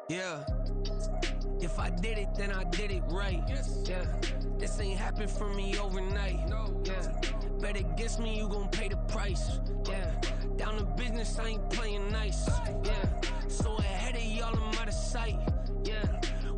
Yeah. If I did it, then I did it right. Yeah. This ain't happened for me overnight. Yeah. Bet against me, you gon' pay the price. Yeah. Down to business, I ain't playing nice. Yeah. So ahead of y'all, I'm out of sight. Yeah.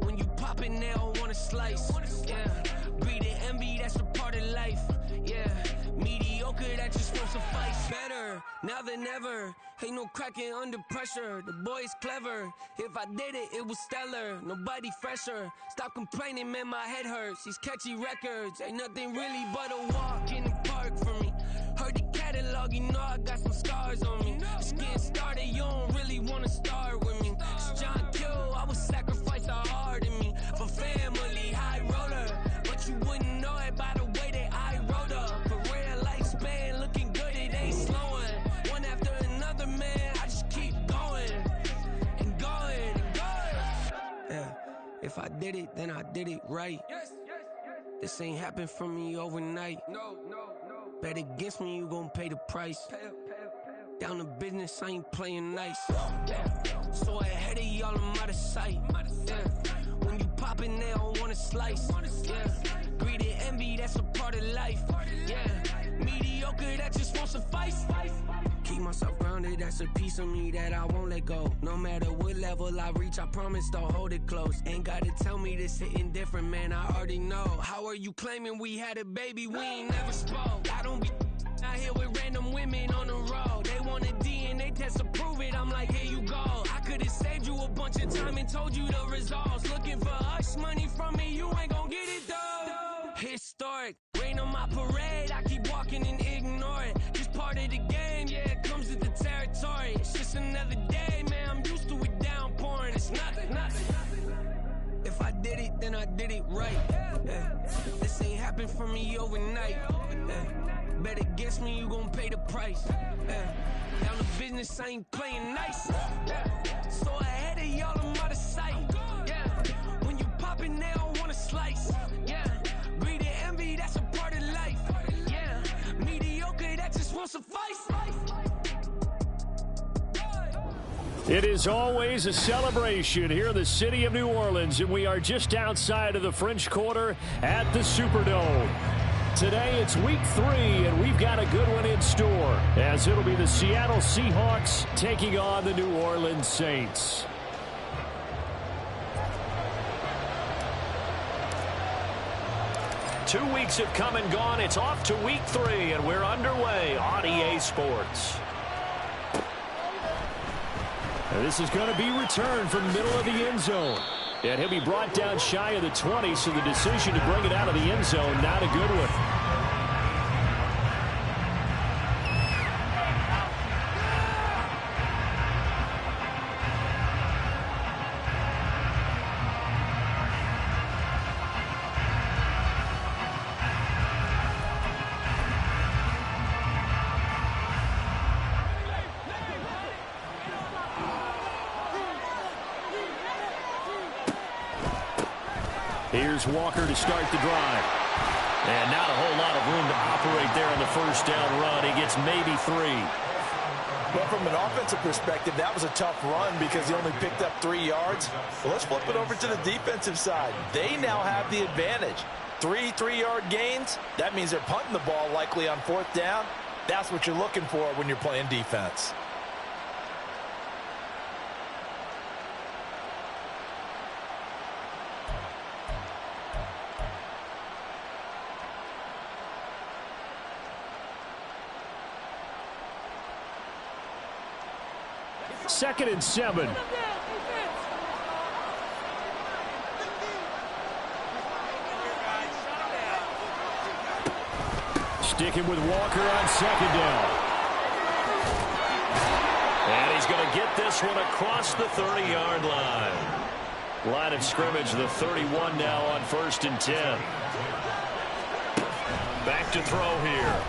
When you pop it, they don't wanna slice. Yeah. Greed and envy, that's a part of life. Yeah. Mediocre, that just won't suffice. Better now than ever. Ain't no cracking under pressure. The boy's clever. If I did it, it was stellar. Nobody fresher. Stop complaining, man, my head hurts. These catchy records ain't nothing really but a walk in the park for me. Heard the catalog, you know I got some scars on me. Just getting started, you don't really wanna start with me. It's John Kill, I would sacrifice a heart in me for family, high roller. But you wouldn't know it by the way that I wrote up. Career lifespan looking good, it ain't slowing. One after another, man, I just keep going and going and going. Yeah, if I did it, then I did it right. This ain't happened for me overnight. No. Bet against me, you gon' pay the price. Down to business, I ain't playing nice. Yeah. So ahead of y'all, I'm out of sight. Yeah. When you poppin', they don't wanna slice. Yeah. Greed and envy, that's a part of life. Yeah. Mediocre, that just won't suffice. Keep myself grounded, that's a piece of me that I won't let go. No matter what level I reach, I promise to hold it close. Ain't gotta tell me this hitting different, man, I already know. How are you claiming we had a baby, we ain't never spoke? I don't be out here with random women on the road. They want a DNA test to prove it, I'm like, here you go. I could've saved you a bunch of time and told you the results. Looking for hush money from me, you ain't gon' get it though. Historic, rain on my parade, I keep walking and ignore it. Just part of the game, yeah, it comes with the territory. It's just another day, man, I'm used to it downpouring. It's nothing. If I did it, then I did it right. Yeah. This ain't happened for me overnight. Yeah. Bet against me, you gon' pay the price. Yeah. Down to business, I ain't playing nice. Yeah. So ahead of y'all, I'm out of sight. Yeah. When you poppin', they don't wanna slice. Yeah. Greed and envy, that's a part of life. Yeah. Mediocre, that just won't suffice. It is always a celebration here in the city of New Orleans, and we are just outside of the French Quarter at the Superdome. Today it's week 3, and we've got a good one in store, as it'll be the Seattle Seahawks taking on the New Orleans Saints. Two weeks have come and gone. It's off to week 3, and we're underway on EA Sports. And this is going to be returned from the middle of the end zone. And he'll be brought down shy of the 20, so the decision to bring it out of the end zone, not a good one. Here's Walker to start the drive. And not a whole lot of room to operate there on the first down run. He gets maybe 3. But from an offensive perspective, that was a tough run because he only picked up 3 yards. Well, let's flip it over to the defensive side. They now have the advantage. 3 3-yard gains, that means they're punting the ball likely on 4th down. That's what you're looking for when you're playing defense. Second and 7. Sticking with Walker on second down. And he's going to get this one across the 30-yard line. Line of scrimmage, the 31 now on 1st and 10. Back to throw here.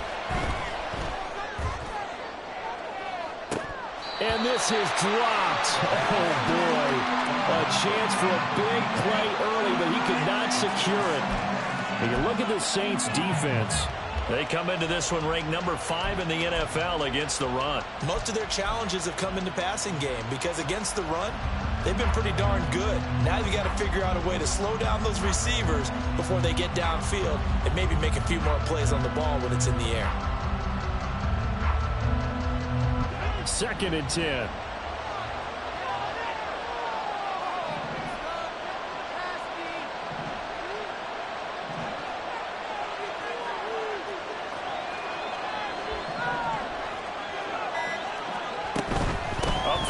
And this is dropped. Oh, boy. A chance for a big play early, but he could not secure it. And you look at the Saints' defense. They come into this one ranked number 5 in the NFL against the run. Most of their challenges have come in the passing game because against the run, they've been pretty darn good. Now you got to figure out a way to slow down those receivers before they get downfield and maybe make a few more plays on the ball when it's in the air. 2nd and 10.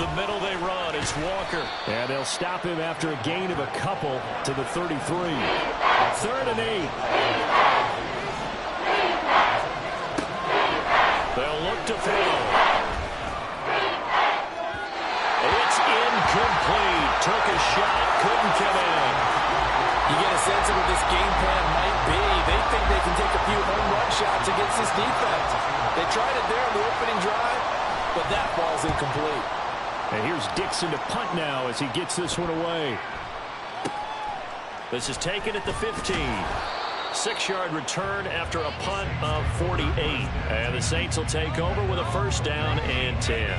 The middle they run. It's Walker. And they'll stop him after a gain of a couple to the 33. 3rd and 8. They'll look to throw. It's incomplete. Took a shot. Couldn't come in. You get a sense of what this game plan might be. They think they can take a few home run shots against this defense. They tried it there on the opening drive, but that ball's incomplete. And here's Dixon to punt now as he gets this one away. This is taken at the 15. 6-yard return after a punt of 48. And the Saints will take over with a 1st down and 10.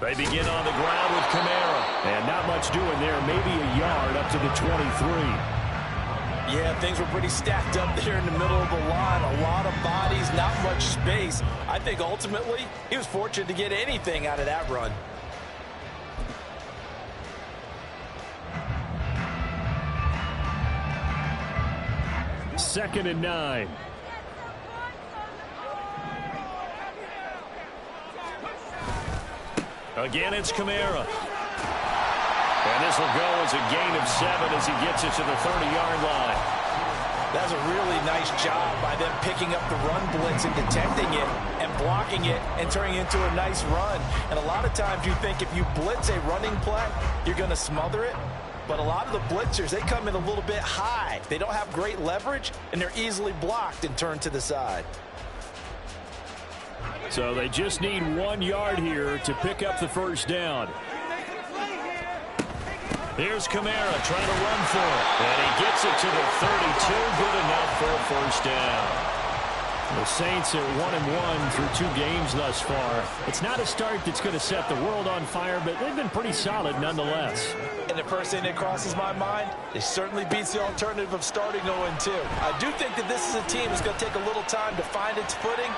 They begin on the ground with Kamara. And not much doing there. Maybe a yard up to the 23. Yeah, things were pretty stacked up there in the middle of the line. A lot of bodies, not much space. I think ultimately he was fortunate to get anything out of that run. Second and 9. Again, it's Kamara. And this will go as a gain of 7 as he gets it to the 30-yard line. That's a really nice job by them picking up the run blitz and detecting it and blocking it and turning it into a nice run. And a lot of times you think if you blitz a running play, you're going to smother it. But a lot of the blitzers, they come in a little bit high. They don't have great leverage, and they're easily blocked and turned to the side. So they just need 1 yard here to pick up the 1st down. Here's Kamara trying to run for it. And he gets it to the 32. Good enough for a 1st down. The Saints are 1-1 through 2 games thus far. It's not a start that's going to set the world on fire, but they've been pretty solid nonetheless. And the first thing that crosses my mind, it certainly beats the alternative of starting 0-2. I do think that this is a team that's going to take a little time to find its footing.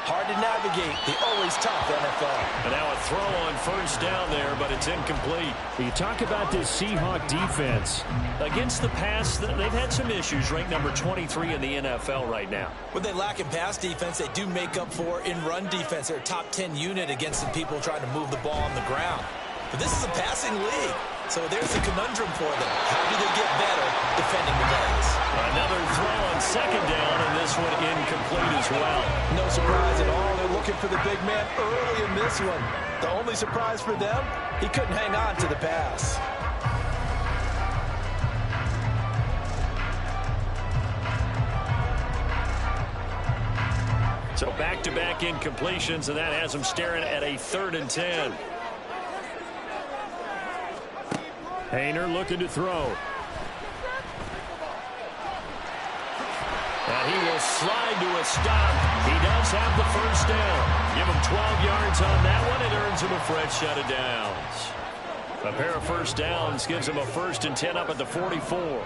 Hard to navigate the always tough NFL. And now a throw on 1st down there, but it's incomplete. You talk about this Seahawk defense. Against the pass, they've had some issues, ranked number 23 in the NFL right now. When they lack in pass defense, they do make up for in run defense. They're a top 10 unit against the people trying to move the ball on the ground. But this is a passing league, so there's a conundrum for them. How do they get better defending the pass? Another throw on 2nd down, and this one incomplete as well. No surprise at all. They're looking for the big man early in this one. The only surprise for them, he couldn't hang on to the pass. So back-to-back incompletions, and that has them staring at a 3rd and 10. Hayner looking to throw. And he will slide to a stop. He does have the 1st down. Give him 12 yards on that one. It earns him a fresh set of downs. A pair of 1st downs gives him a 1st and 10 up at the 44.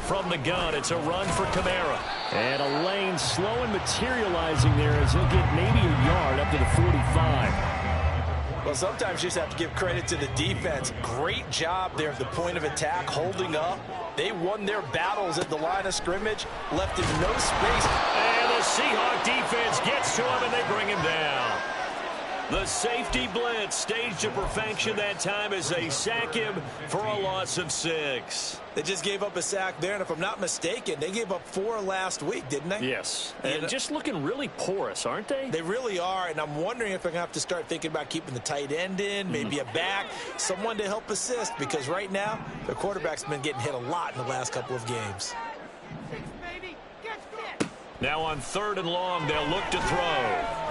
From the gun, it's a run for Kamara. And a lane slow and materializing there as he'll get maybe a yard up to the 45. Well, sometimes you just have to give credit to the defense. Great job there at the point of attack, holding up. They won their battles at the line of scrimmage, left him no space. And the Seahawk defense gets to him, and they bring him down. The safety blitz staged to perfection that time as they sack him for a loss of 6. They just gave up a sack there, and if I'm not mistaken, they gave up 4 last week, didn't they? Yes, and just looking really porous, aren't they? They really are, and I'm wondering if they're going to have to start thinking about keeping the tight end in, maybe a back, someone to help assist, because right now, their quarterback's been getting hit a lot in the last couple of games. Now on 3rd and long, they'll look to throw.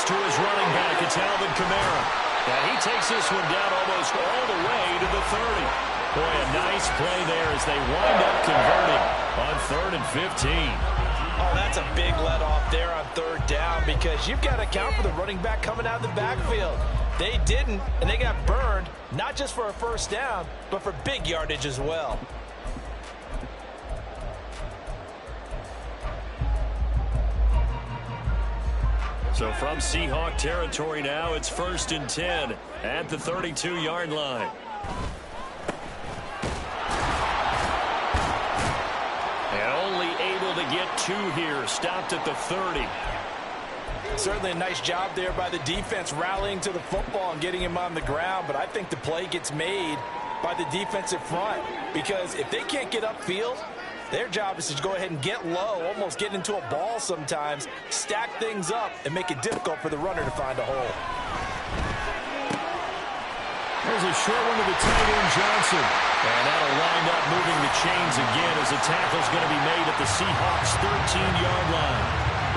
to his running back. It's Alvin Kamara. And he takes this one down almost all the way to the 30. Boy, a nice play there as they wind up converting on 3rd and 15. Oh, that's a big let off there on 3rd down because you've got to account for the running back coming out of the backfield. They didn't, and they got burned, not just for a 1st down, but for big yardage as well. So from Seahawk territory now, it's 1st and 10 at the 32-yard line. And only able to get 2 here, stopped at the 30. Certainly a nice job there by the defense rallying to the football and getting him on the ground, but I think the play gets made by the defensive front because if they can't get upfield, their job is to go ahead and get low, almost get into a ball sometimes, stack things up, and make it difficult for the runner to find a hole. There's a short one to the tight end, Johnson. And that'll wind up moving the chains again as the tackle's going to be made at the Seahawks' 13-yard line.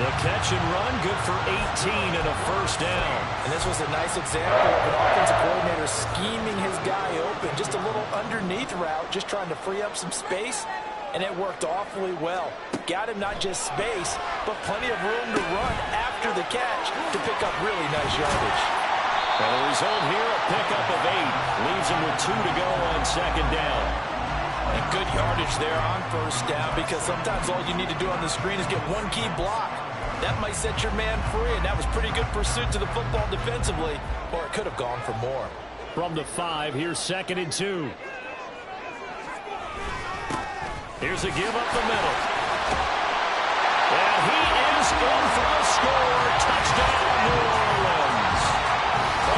The catch and run, good for 18 and a 1st down. And this was a nice example of an offensive coordinator scheming his guy open. Just a little underneath route, just trying to free up some space. And it worked awfully well. Got him not just space, but plenty of room to run after the catch to pick up really nice yardage. And the result here, a pickup of 8. Leaves him with 2 to go on 2nd down. And good yardage there on 1st down because sometimes all you need to do on the screen is get one key block. That might set your man free, and that was pretty good pursuit to the football defensively, or it could have gone for more. From the 5, here's 2nd and 2. Here's a give up the middle. And he is in for a score. Touchdown, New Orleans.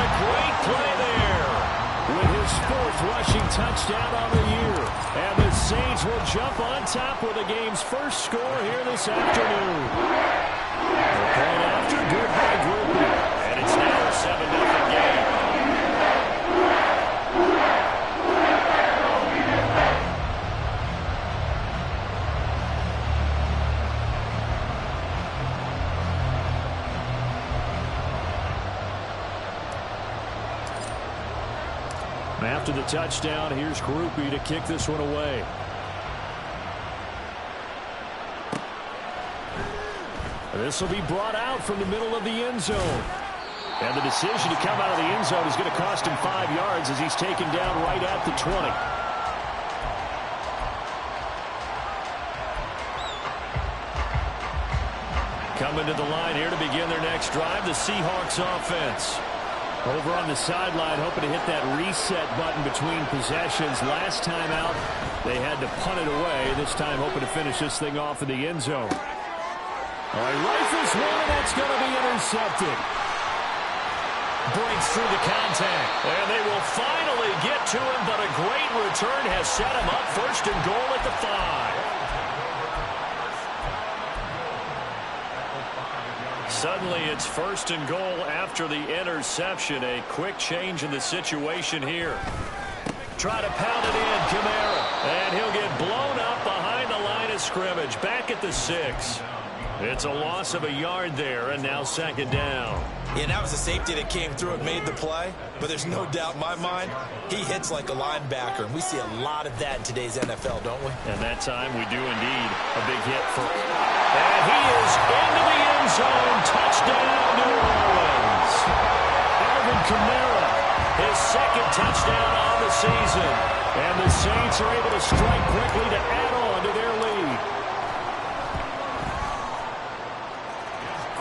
A great play there with his 4th rushing touchdown on the year. And the Saints will jump on top with the game's first score here this afternoon. The point after, good by Grupe. And it's now a 7-0 game. After the touchdown, here's Grupe to kick this one away. This will be brought out from the middle of the end zone. And the decision to come out of the end zone is going to cost him 5 yards as he's taken down right at the 20. Coming to the line here to begin their next drive, the Seahawks offense. Over on the sideline, hoping to hit that reset button between possessions. Last time out, they had to punt it away. This time, hoping to finish this thing off in the end zone. All right, rifles one, and that's going to be intercepted. Breaks through the contact. And they will finally get to him, but a great return has set him up 1st and goal at the 5. Suddenly, it's 1st and goal after the interception. A quick change in the situation here. Try to pound it in, Kamara. And he'll get blown up behind the line of scrimmage. Back at the 6. It's a loss of a yard there, and now 2nd down. Yeah, that was a safety that came through and made the play. But there's no doubt in my mind, he hits like a linebacker. And we see a lot of that in today's NFL, don't we? And that time we do indeed. A big hit for... And he is into the end zone. Touchdown, New Orleans. Alvin Kamara, his 2nd touchdown on the season. And the Saints are able to strike quickly to add on to their lead.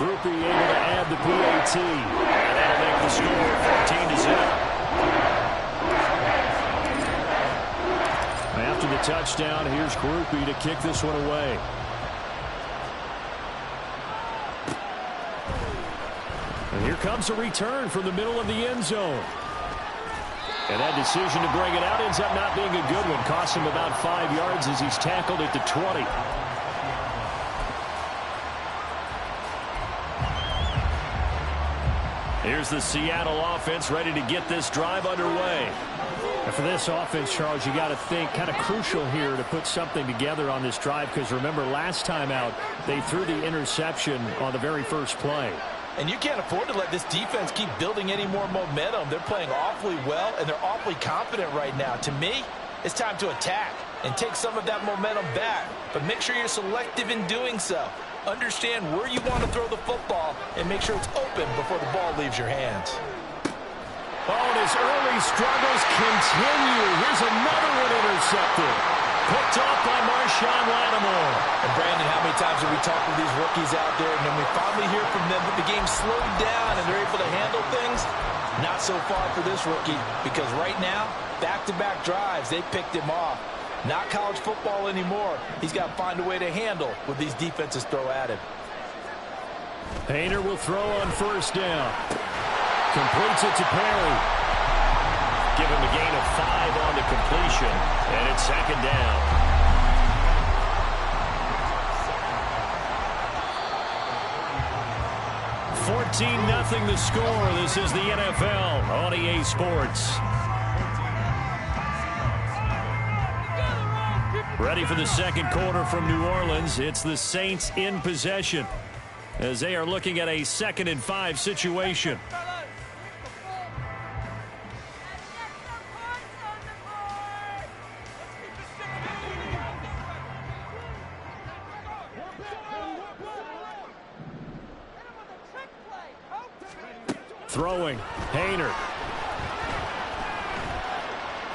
Grupe able to add the PAT. And that'll make the score 14-0. After the touchdown, here's Grupe to kick this one away. And here comes a return from the middle of the end zone. And that decision to bring it out ends up not being a good one. Costs him about 5 yards as he's tackled at the 20. Here's the Seattle offense ready to get this drive underway. And for this offense, Charles, you got to think kind of crucial here to put something together on this drive because remember last time out they threw the interception on the very first play. And you can't afford to let this defense keep building any more momentum. They're playing awfully well, and they're awfully confident right now. To me, it's time to attack and take some of that momentum back. But make sure you're selective in doing so. Understand where you want to throw the football and make sure it's open before the ball leaves your hands. Oh, and his early struggles continue. Here's another one intercepted. Picked off by Marshawn Lattimore. And Brandon, how many times have we talked to these rookies out there, and then we finally hear from them that the game slowed down and they're able to handle things? Not so far for this rookie, because right now, back-to-back drives, they picked him off. Not college football anymore. He's got to find a way to handle what these defenses throw at him. Haener will throw on first down. Completes it to Perry. Give him a gain of 5 on the completion, and it's second down. $14-0 the score. This is the NFL on EA Sports. Ready for the second quarter from New Orleans. It's the Saints in possession as they are looking at a 2nd and 5 situation. Throwing, Haener.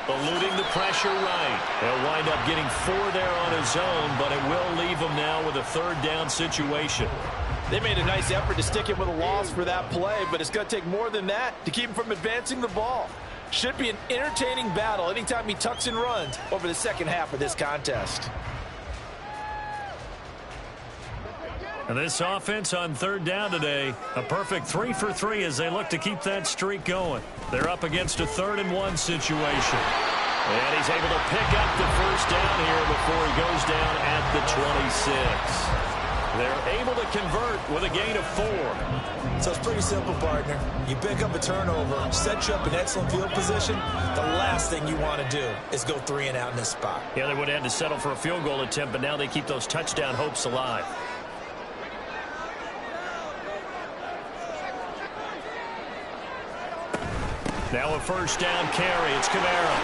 Eluding the pressure right. He'll wind up getting 4 there on his own, but it will leave him now with a 3rd down situation. They made a nice effort to stick him with a loss for that play, but it's going to take more than that to keep him from advancing the ball. Should be an entertaining battle anytime he tucks and runs over the second half of this contest. And this offense on 3rd down today, a perfect 3 for 3 as they look to keep that streak going. They're up against a 3rd and 1 situation. And he's able to pick up the first down here before he goes down at the 26. They're able to convert with a gain of 4. So it's pretty simple, partner. You pick up a turnover, set you up in excellent field position. The last thing you want to do is go 3 and out in this spot. Yeah, they would have had to settle for a field goal attempt, but now they keep those touchdown hopes alive. Now a first down carry. It's Kamara.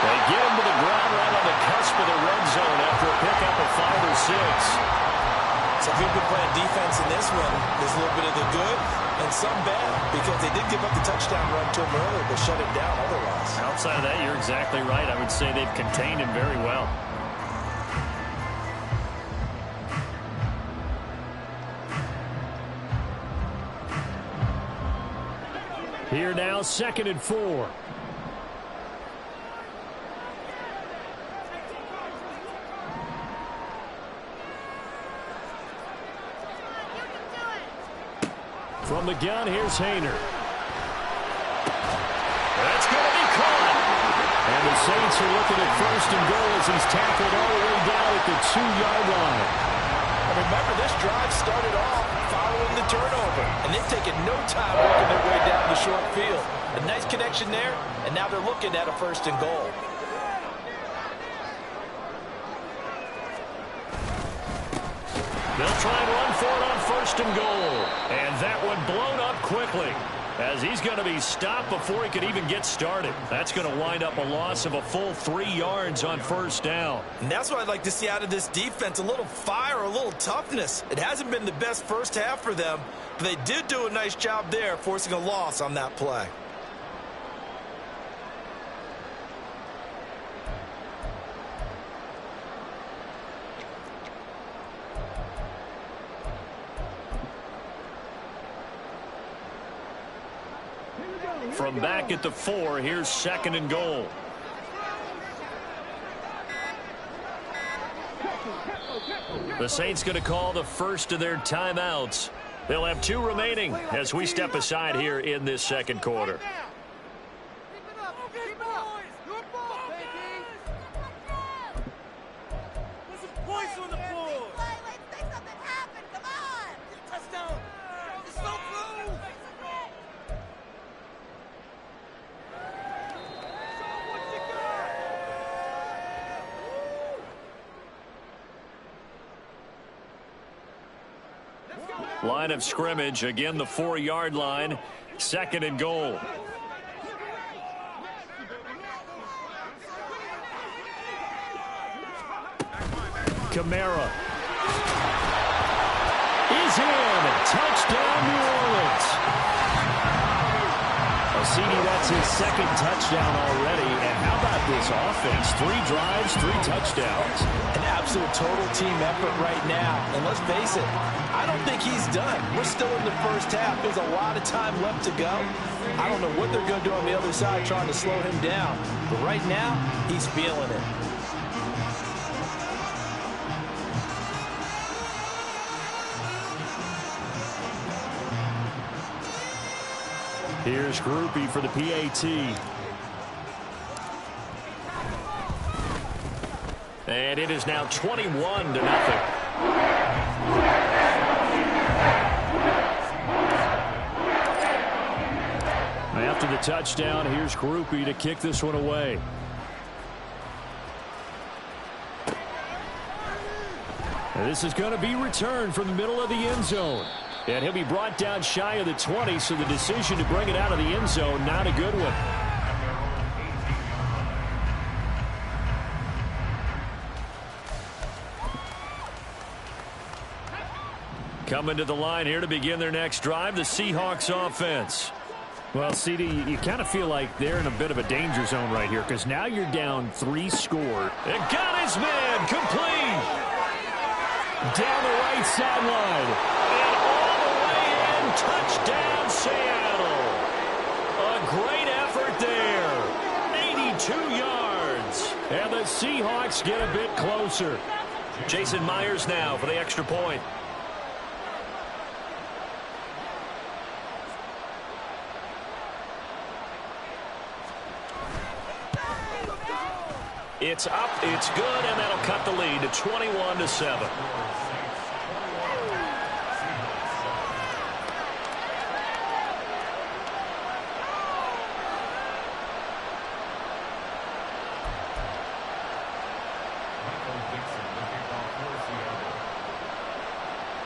They get him to the ground right on the cusp of the red zone after a pickup of 5 or 6. So if you've been playing defense in this one, there's a little bit of the good and some bad, because they did give up the touchdown run to him earlier, but shut it down otherwise. Outside of that, you're exactly right. I would say they've contained him very well. Here now, 2nd and 4. From the gun, here's Haener. That's going to be caught. And the Saints are looking at 1st and goal as he's tackled all the way down at the 2-yard line. And remember, this drive started off following the turnover, and they've taken no time working their way down the short field. A nice connection there, and now they're looking at a 1st and goal. They'll try and run for it on 1st and goal. And that one blown up quickly as he's going to be stopped before he could even get started. That's going to wind up a loss of a full 3 yards on 1st down. And that's what I'd like to see out of this defense, a little fire, a little toughness. It hasn't been the best first half for them, but they did do a nice job there forcing a loss on that play. From back at the 4, here's 2nd and goal. The Saints going to call the first of their timeouts. They'll have 2 remaining as we step aside here in this 2nd quarter. Line of scrimmage, again the 4-yard line, 2nd and goal. Kamara is in. Touchdown, New Orleans. CD, that's his 2nd touchdown already. And how about this offense? 3 drives, 3 touchdowns. An absolute total team effort right now. And let's face it, I don't think he's done. We're still in the first half. There's a lot of time left to go. I don't know what they're going to do on the other side trying to slow him down. But right now, he's feeling it. Here's Groupie for the PAT. And it is now 21-0. After the touchdown, here's Groupie to kick this one away. And this is going to be returned from the middle of the end zone. And he'll be brought down shy of the 20, so the decision to bring it out of the end zone, not a good one. Coming to the line here to begin their next drive, the Seahawks offense. Well, CD, you kind of feel like they're in a bit of a danger zone right here, because now you're down 3 score. And got his man complete. Down the right sideline. Touchdown, Seattle. A great effort there. 82 yards. And the Seahawks get a bit closer. Jason Myers now for the extra point. It's up, it's good, and that'll cut the lead to 21-7.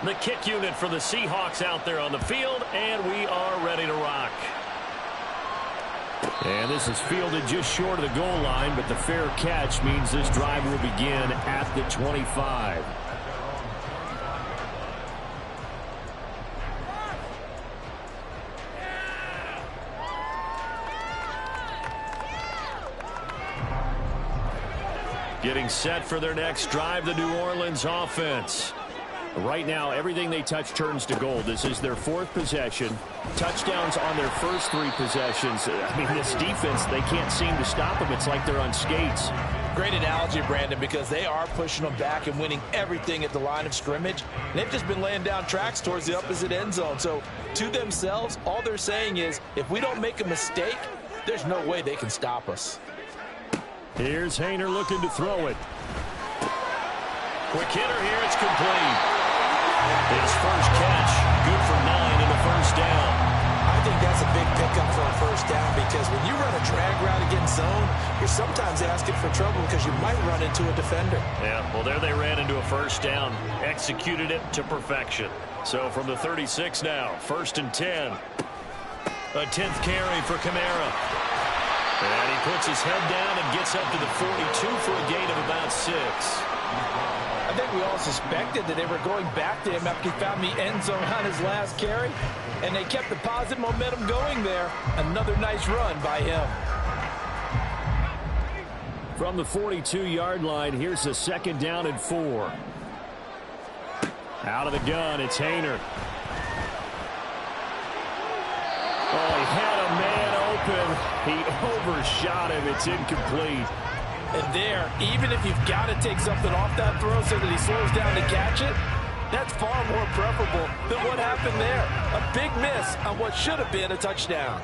The kick unit for the Seahawks out there on the field, and we are ready to rock. And this is fielded just short of the goal line, but the fair catch means this drive will begin at the 25. Getting set for their next drive, the New Orleans offense. Right now, everything they touch turns to gold. This is their 4th possession. Touchdowns on their first 3 possessions. I mean, this defense, they can't seem to stop them. It's like they're on skates. Great analogy, Brandon, because they are pushing them back and winning everything at the line of scrimmage. They've just been laying down tracks towards the opposite end zone. So, to themselves, all they're saying is, if we don't make a mistake, there's no way they can stop us. Here's Haener looking to throw it. Quick hitter here, it's complete. His first catch, good for 9 and a first down. I think that's a big pickup for a first down, because when you run a drag route against zone, you're sometimes asking for trouble because you might run into a defender. Yeah, well, there they ran into a first down, executed it to perfection. So from the 36 now, 1st and 10. A 10th carry for Kamara. And he puts his head down and gets up to the 42 for a gain of about 6. I think we all suspected that they were going back to him after he found the end zone on his last carry, and they kept the positive momentum going there. Another nice run by him. From the 42-yard line, here's the 2nd down and 4. Out of the gun, it's Haener. Oh, he had a man open. He overshot him. It's incomplete. And there, even if you've got to take something off that throw so that he slows down to catch it, that's far more preferable than what happened there. A big miss on what should have been a touchdown.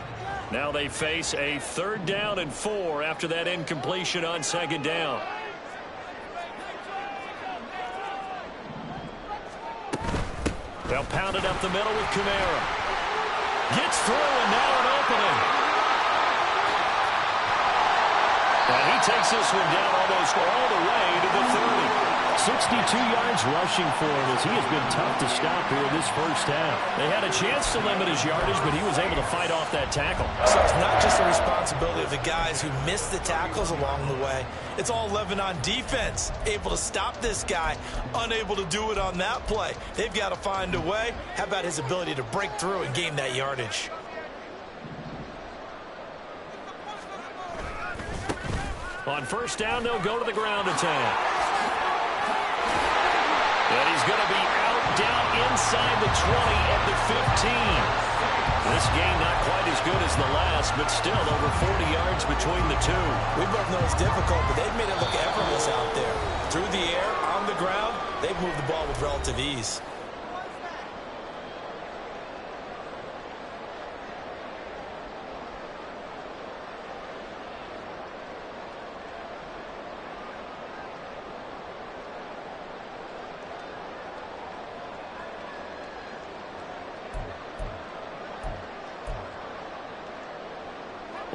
Now they face a 3rd down and 4 after that incompletion on 2nd down. They'll pound it up the middle with Kamara. Gets through, and now an opening. And he takes this one down almost all the way to the 30. 62 yards rushing for him as he has been tough to stop here in this first half. They had a chance to limit his yardage, but he was able to fight off that tackle. So it's not just the responsibility of the guys who missed the tackles along the way. It's all Lebanon defense, able to stop this guy, unable to do it on that play. They've got to find a way. How about his ability to break through and gain that yardage? On first down, they'll go to the ground attack. And he's going to be out down inside the 20 at the 15. This game not quite as good as the last, but still over 40 yards between the two. We both know it's difficult, but they've made it look effortless out there. Through the air, on the ground, they've moved the ball with relative ease.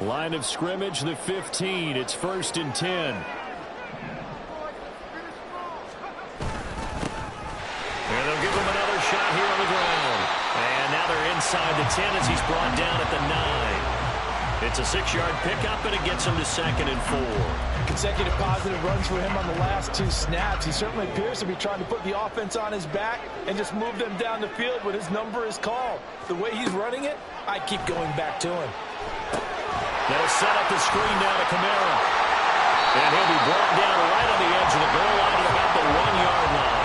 Line of scrimmage, the 15. It's 1st and 10. And they'll give him another shot here on the ground. And now they're inside the 10 as he's brought down at the 9. It's a 6-yard pickup, and it gets him to 2nd and 4. Consecutive positive runs for him on the last 2 snaps. He certainly appears to be trying to put the offense on his back and just move them down the field when his number is called. The way he's running it, I keep going back to him. They'll set up the screen now to Kamara. And he'll be brought down right on the edge of the goal line at about the 1-yard line.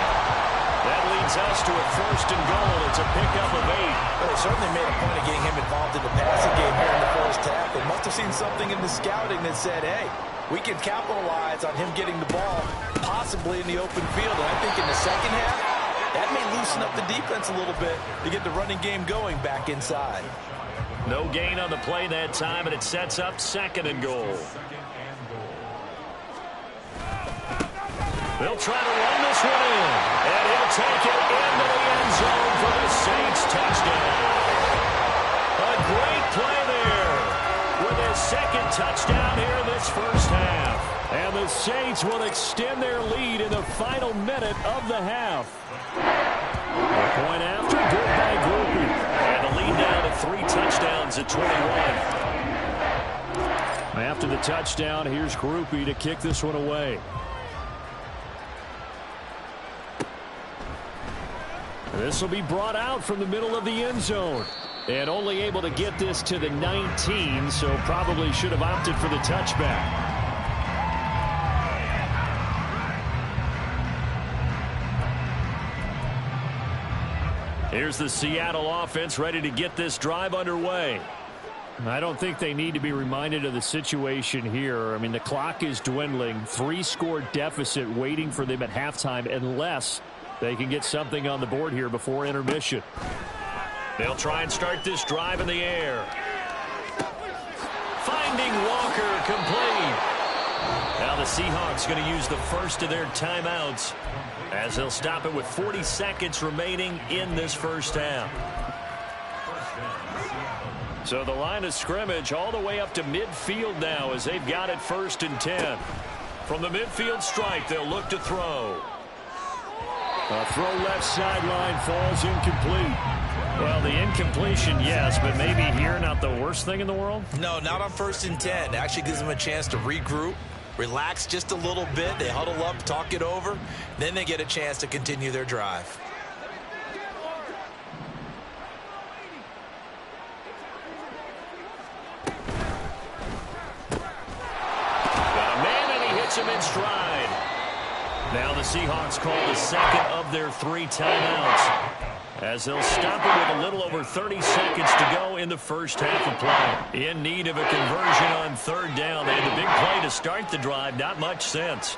That leads us to a 1st and goal. It's a pickup of 8. Well, they certainly made a point of getting him involved in the passing game here in the first half. They must have seen something in the scouting that said, hey, we can capitalize on him getting the ball, possibly in the open field. And I think in the second half, that may loosen up the defense a little bit to get the running game going back inside. No gain on the play that time, and it sets up 2nd and goal. They'll try to run this one in, and he'll take it into the end zone for the Saints touchdown. A great play there with his 2nd touchdown here in this first half. And the Saints will extend their lead in the final minute of the half. A point after, good by Grupe. And the lead down to 3 touchdowns at 21. After the touchdown, here's Grupe to kick this one away. This will be brought out from the middle of the end zone. And only able to get this to the 19, so probably should have opted for the touchback. Here's the Seattle offense ready to get this drive underway. I don't think they need to be reminded of the situation here. I mean, the clock is dwindling. 3-score deficit waiting for them at halftime unless they can get something on the board here before intermission. They'll try and start this drive in the air. Finding Walker complete. Now the Seahawks going to use the first of their timeouts as they'll stop it with 40 seconds remaining in this first half. So the line of scrimmage all the way up to midfield now as they've got it 1st and 10. From the midfield stripe, they'll look to throw. A throw left sideline falls incomplete. Well, the incompletion, yes, but maybe here not the worst thing in the world? No, not on 1st and 10. It actually gives them a chance to regroup, relax just a little bit. They huddle up, talk it over. Then they get a chance to continue their drive. Got a man, and he hits him in stride. Now the Seahawks call the 2nd of their 3 timeouts as they'll stop it with a little over 30 seconds to go in the first half of play. In need of a conversion on 3rd down. They had the big play to start the drive. Not much sense.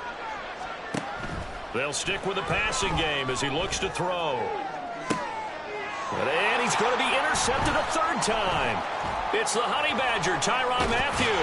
They'll stick with the passing game as he looks to throw. And he's going to be intercepted a 3rd time. It's the Honey Badger, Tyrann Mathieu.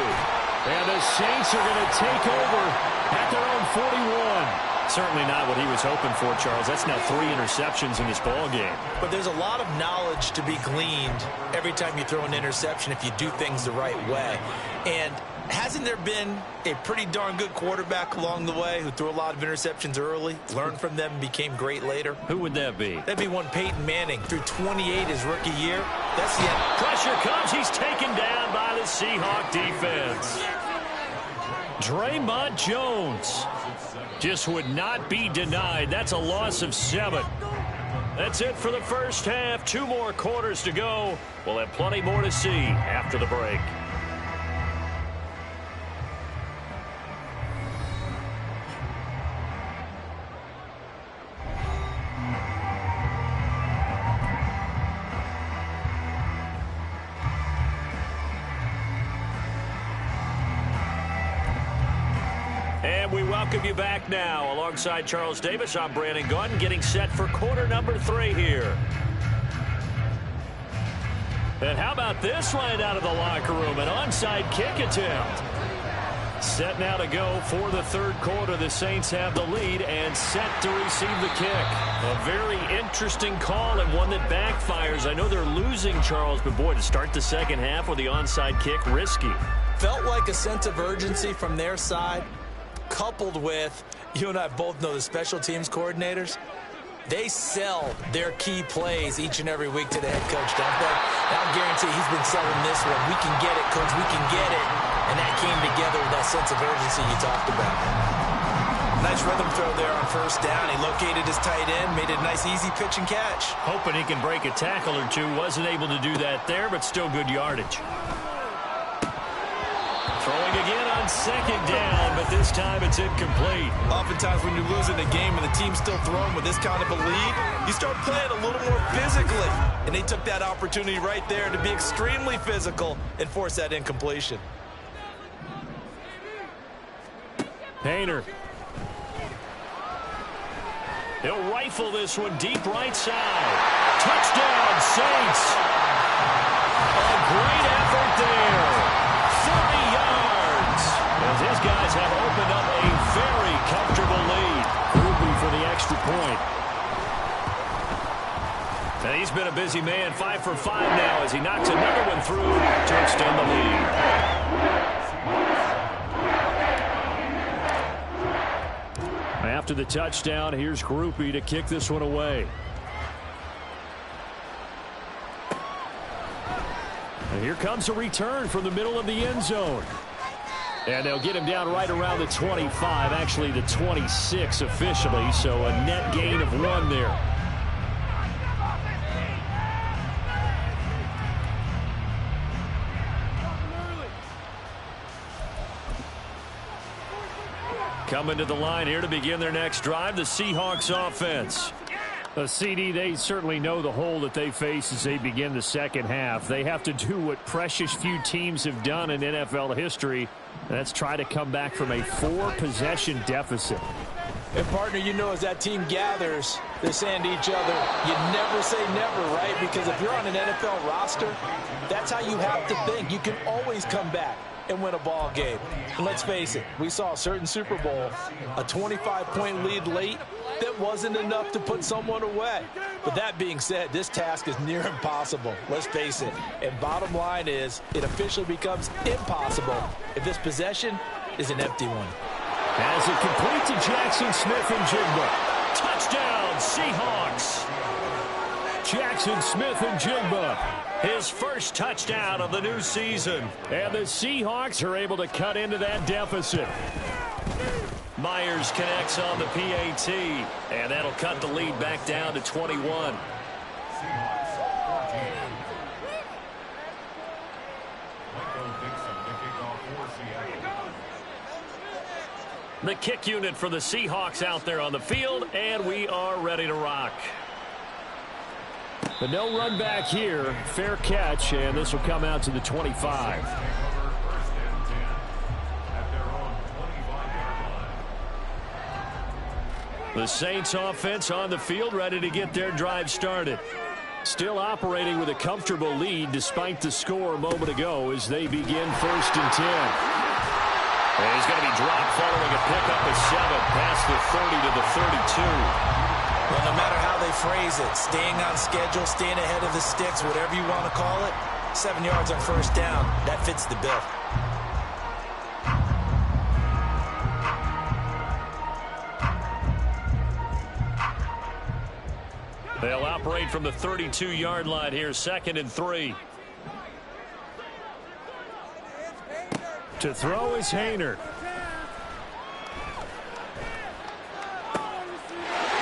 And the Saints are going to take over at their own 41. Certainly not what he was hoping for, Charles. That's now 3 interceptions in this ball game. But there's a lot of knowledge to be gleaned every time you throw an interception if you do things the right way. And Hasn't there been a pretty darn good quarterback along the way who threw a lot of interceptions early, learned from them, and became great later? Who would that be? That'd be one Peyton Manning, threw 28 his rookie year. That's the end. Pressure comes. He's taken down by the Seahawk defense. Draymond Jones just would not be denied. That's a loss of 7. That's it for the first half. 2 more quarters to go. We'll have plenty more to see after the break. And we welcome you back now. Alongside Charles Davis, I'm Brandon Gaudin, getting set for quarter number 3 here. And how about this right out of the locker room? An onside kick attempt. Set now to go for the third quarter. The Saints have the lead and set to receive the kick. A very interesting call and one that backfires. I know they're losing, Charles, but boy, to start the second half with the onside kick, risky. Felt like a sense of urgency from their side, coupled with, you and I both know the special teams coordinators, they sell their key plays each and every week to the head coach, don't they? And I'll guarantee he's been selling this one. We can get it, coach. We can get it. And that came together with that sense of urgency you talked about. Nice rhythm throw there on first down. He located his tight end, made it a nice easy pitch and catch. Hoping he can break a tackle or two. Wasn't able to do that there, but still good yardage. Throwing again on second down, but this time it's incomplete. Oftentimes when you're losing a game and the team's still throwing with this kind of a lead, you start playing a little more physically. And they took that opportunity right there to be extremely physical and force that incompletion. Painter. He'll rifle this one deep right side. Touchdown, Saints. A great effort there. 30 yards. As his guys have opened up a very comfortable lead. Ruby for the extra point. And he's been a busy man. 5 for 5 now as he knocks another one through to extend the lead. After the touchdown, here's Groupie to kick this one away. And here comes a return from the middle of the end zone. And they'll get him down right around the 25, actually the 26 officially, so a net gain of 1 there. Coming to the line here to begin their next drive, the Seahawks offense. CD, they certainly know the hole that they face as they begin the second half. They have to do what precious few teams have done in NFL history, and that's try to come back from a 4-possession deficit. And, partner, you know as that team gathers, they're saying to each other, you never say never, right? Because if you're on an NFL roster, that's how you have to think. You can always come back and win a ball game. And let's face it, we saw a certain Super Bowl, a 25-point lead late, that wasn't enough to put someone away. But that being said, this task is near impossible. Let's face it. And bottom line is, it officially becomes impossible if this possession is an empty one. As it complete to Jackson Smith and Jigba. Touchdown, Seahawks. Jackson Smith and Jigba. His first touchdown of the new season. And the Seahawks are able to cut into that deficit. Myers connects on the PAT, and that'll cut the lead back down to 21. The kick unit for the Seahawks out there on the field, and we are ready to rock. But no run back here. Fair catch, and this will come out to the 25. The Saints offense on the field, ready to get their drive started. Still operating with a comfortable lead despite the score a moment ago as they begin 1st and 10. And he's going to be dropped following a pickup of 7 past the 30 to the 32. Well, no matter how they phrase it, staying on schedule, staying ahead of the sticks, whatever you want to call it, 7 yards on first down, that fits the bill. separate from the 32-yard line here, 2nd and 3. To throw is Haener.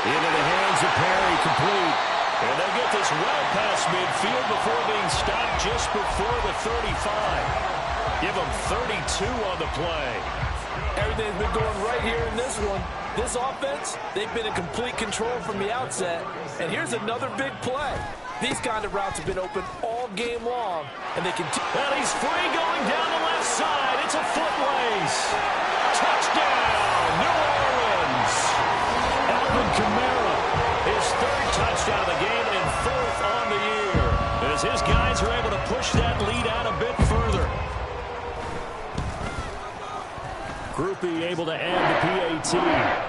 Into the hands of Perry, complete. And they get this well past midfield before being stopped just before the 35. Give them 32 on the play. Everything's been going right here in this one. This offense, they've been in complete control from the outset. And here's another big play. These kind of routes have been open all game long, and they continue. And he's free going down the left side. It's a foot race. Touchdown, New Orleans. Alvin Kamara, his 3rd touchdown of the game and 4th on the year. As his guys are able to push that lead out a bit further. Groupie able to add the PAT,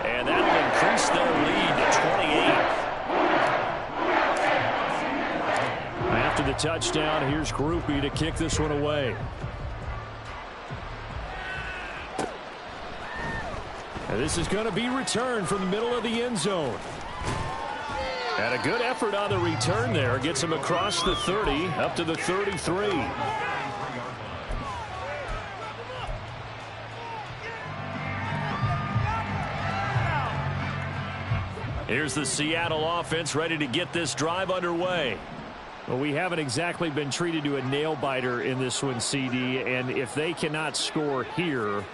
and that'll increase their lead to 28. After the touchdown, here's Groupie to kick this one away. And this is going to be returned from the middle of the end zone. And a good effort on the return there. Gets him across the 30, up to the 33. Here's the Seattle offense ready to get this drive underway. Well, we haven't exactly been treated to a nail-biter in this one, CD, and if they cannot score here,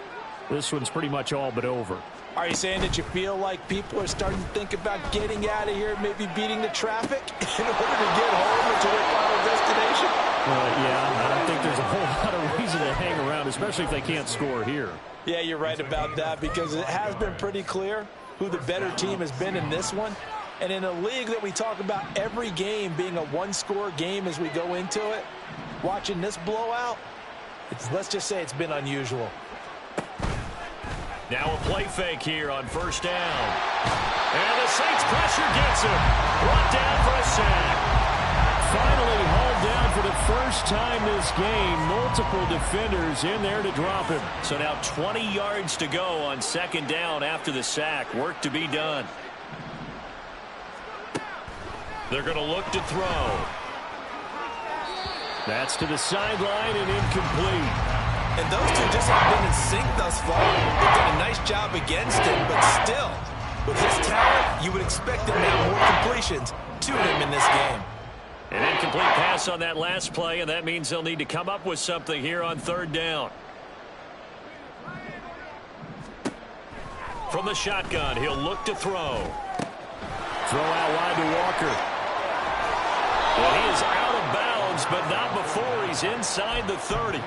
this one's pretty much all but over. Are you saying that you feel like people are starting to think about getting out of here, maybe beating the traffic in order to get home or to their final destination? Yeah, I don't think there's a whole lot of reason to hang around, especially if they can't score here. Yeah, you're right about that, because it has been pretty clear who the better team has been in this one. And in a league that we talk about every game being a one-score game as we go into it, watching this blowout, let's just say it's been unusual. Now a play fake here on 1st down. And the Saints pressure gets him. Brought down for a sack. Finally hauled down for the first time this game. Multiple defenders in there to drop him. So now 20 yards to go on 2nd down after the sack. Work to be done. They're going to look to throw. That's to the sideline and incomplete. And those two just have been in sync thus far. They've done a nice job against him, but still, with his talent, you would expect him to have more completions to him in this game. An incomplete pass on that last play, and that means they'll need to come up with something here on 3rd down. From the shotgun, he'll look to throw. Throw out wide to Walker. Well, he is out of bounds, but not before he's inside the 30.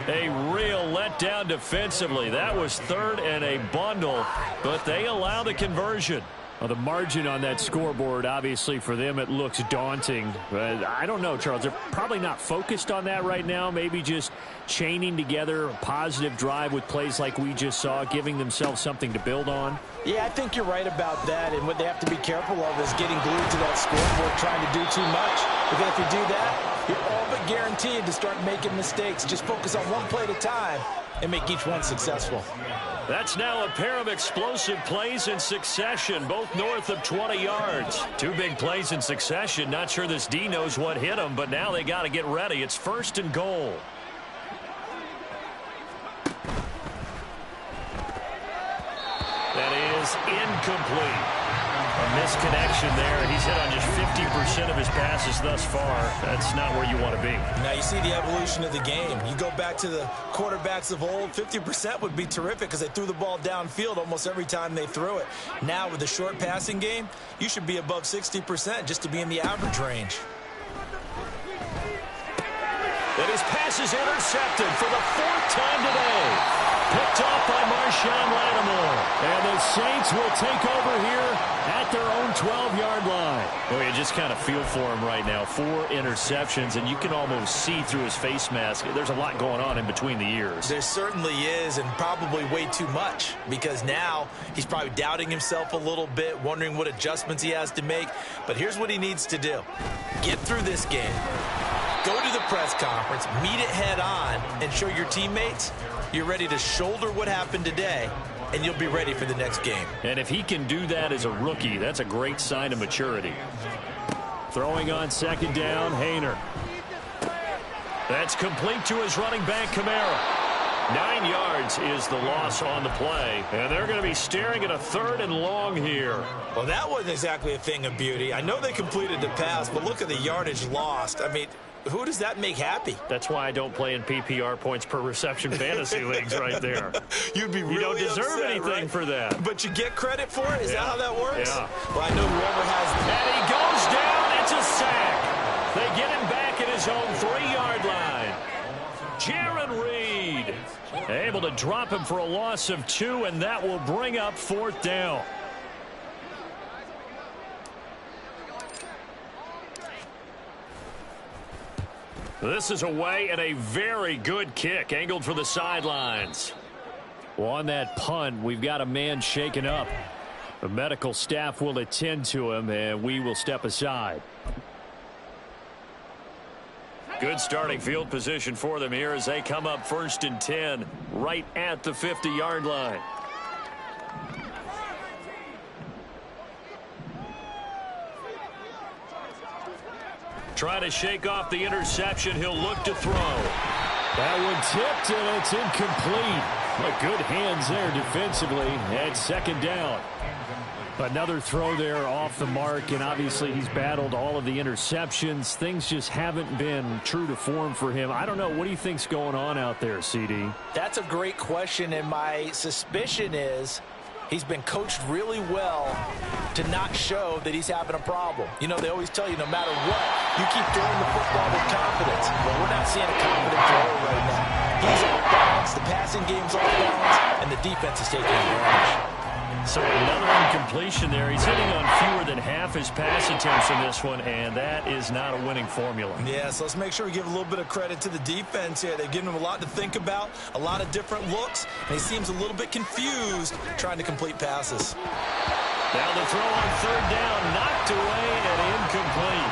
A real letdown defensively. That was 3rd and a bundle, but they allow the conversion. Well, the margin on that scoreboard, obviously, for them, it looks daunting. But I don't know, Charles. They're probably not focused on that right now. Maybe just chaining together a positive drive with plays like we just saw, giving themselves something to build on. Yeah, I think you're right about that. And what they have to be careful of is getting glued to that scoreboard, trying to do too much. Because if you do that, you're all but guaranteed to start making mistakes. Just focus on one play at a time and make each one successful. That's now a pair of explosive plays in succession, both north of 20 yards. 2 big plays in succession. Not sure this D knows what hit them, but now they got to get ready. It's 1st and goal. That is incomplete. A misconnection there. He's hit on just 50% of his passes thus far. That's not where you want to be. Now you see the evolution of the game. You go back to the quarterbacks of old, 50% would be terrific because they threw the ball downfield almost every time they threw it. Now with the short passing game, you should be above 60% just to be in the average range. And his pass is intercepted for the 4th time today. Picked off by Marshawn Lattimore. And the Saints will take over here at their own 12-yard line. Well, you just kind of feel for him right now. 4 interceptions, and you can almost see through his face mask. There's a lot going on in between the ears. There certainly is, and probably way too much, because now he's probably doubting himself a little bit, wondering what adjustments he has to make. But here's what he needs to do. Get through this game. Go to the press conference, meet it head on, and show your teammates you're ready to shoulder what happened today, and you'll be ready for the next game. And if he can do that as a rookie, that's a great sign of maturity. Throwing on second down, Haener. That's complete to his running back, Kamara. 9 yards is the loss on the play, and they're going to be staring at a 3rd and long here. Well, that wasn't exactly a thing of beauty. I know they completed the pass, but look at the yardage lost. I mean, who does that make happy? That's why I don't play in PPR points per reception fantasy leagues right there. You'd be really You don't deserve upset, anything right? for that. But you get credit for it? Is that how that works? Yeah. Well, I know whoever has... And he goes down. It's a sack. They get him back at his own 3-yard line. Jaron Reed able to drop him for a loss of 2, and that will bring up 4th down. This is away and a very good kick angled for the sidelines. Well, on that punt, we've got a man shaken up. The medical staff will attend to him, and we will step aside. Good starting field position for them here as they come up 1st and 10 right at the 50-yard line. Trying to shake off the interception. He'll look to throw. That one tipped, and it's incomplete. But good hands there defensively at 2nd down. Another throw there off the mark, and obviously he's battled all of the interceptions. Things just haven't been true to form for him. I don't know. What do you think's going on out there, CD? That's a great question, and my suspicion is he's been coached really well to not show that he's having a problem. You know, they always tell you no matter what, you keep throwing the football with confidence. Well, we're not seeing a confident thrower right now. He's off balance, the passing game's off balance, and the defense is taking advantage. So another incompletion there. He's hitting on fewer than half his pass attempts in this one, and that is not a winning formula. Yeah, so let's make sure we give a little bit of credit to the defense here. They've given him a lot to think about, a lot of different looks, and he seems a little bit confused trying to complete passes. Now the throw on 3rd down, knocked away and incomplete.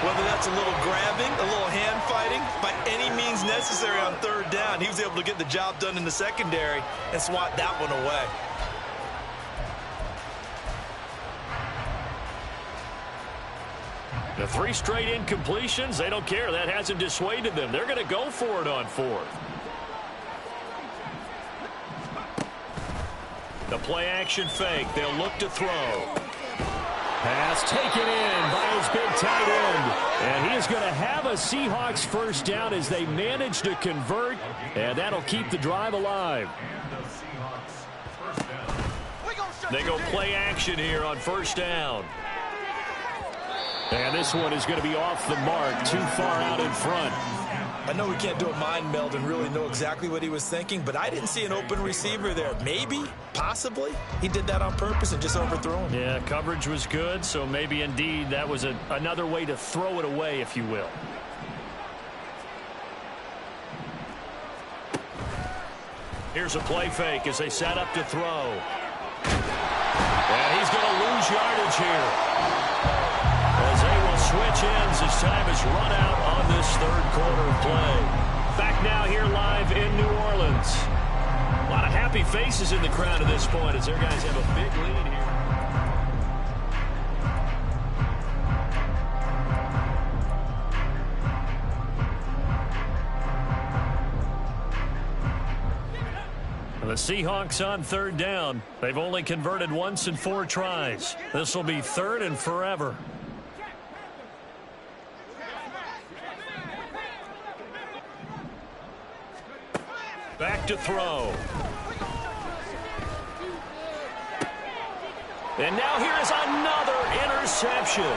Whether that's a little grabbing, a little hand fighting, by any means necessary on 3rd down, he was able to get the job done in the secondary and swat that one away. The 3 straight incompletions, they don't care. That hasn't dissuaded them. They're going to go for it on 4th. The play action fake. They'll look to throw. Pass taken in by his big tight end. And he is going to have a Seahawks 1st down as they manage to convert. And that'll keep the drive alive. They go play action here on 1st down. And this one is going to be off the mark, too far out in front. I know we can't do a mind meld and really know exactly what he was thinking, but I didn't see an open receiver there. Maybe, possibly, he did that on purpose and just overthrew him. Yeah, coverage was good, so maybe indeed that was another way to throw it away, if you will. Here's a play fake as they set up to throw. And he's going to lose yardage here. As they will switch ends as time is run out on this 3rd quarter of play. Back now here live in New Orleans. A lot of happy faces in the crowd at this point as their guys have a big lead here. The Seahawks on 3rd down. They've only converted once in 4 tries. This will be 3rd and forever. Back to throw. And now here is another interception.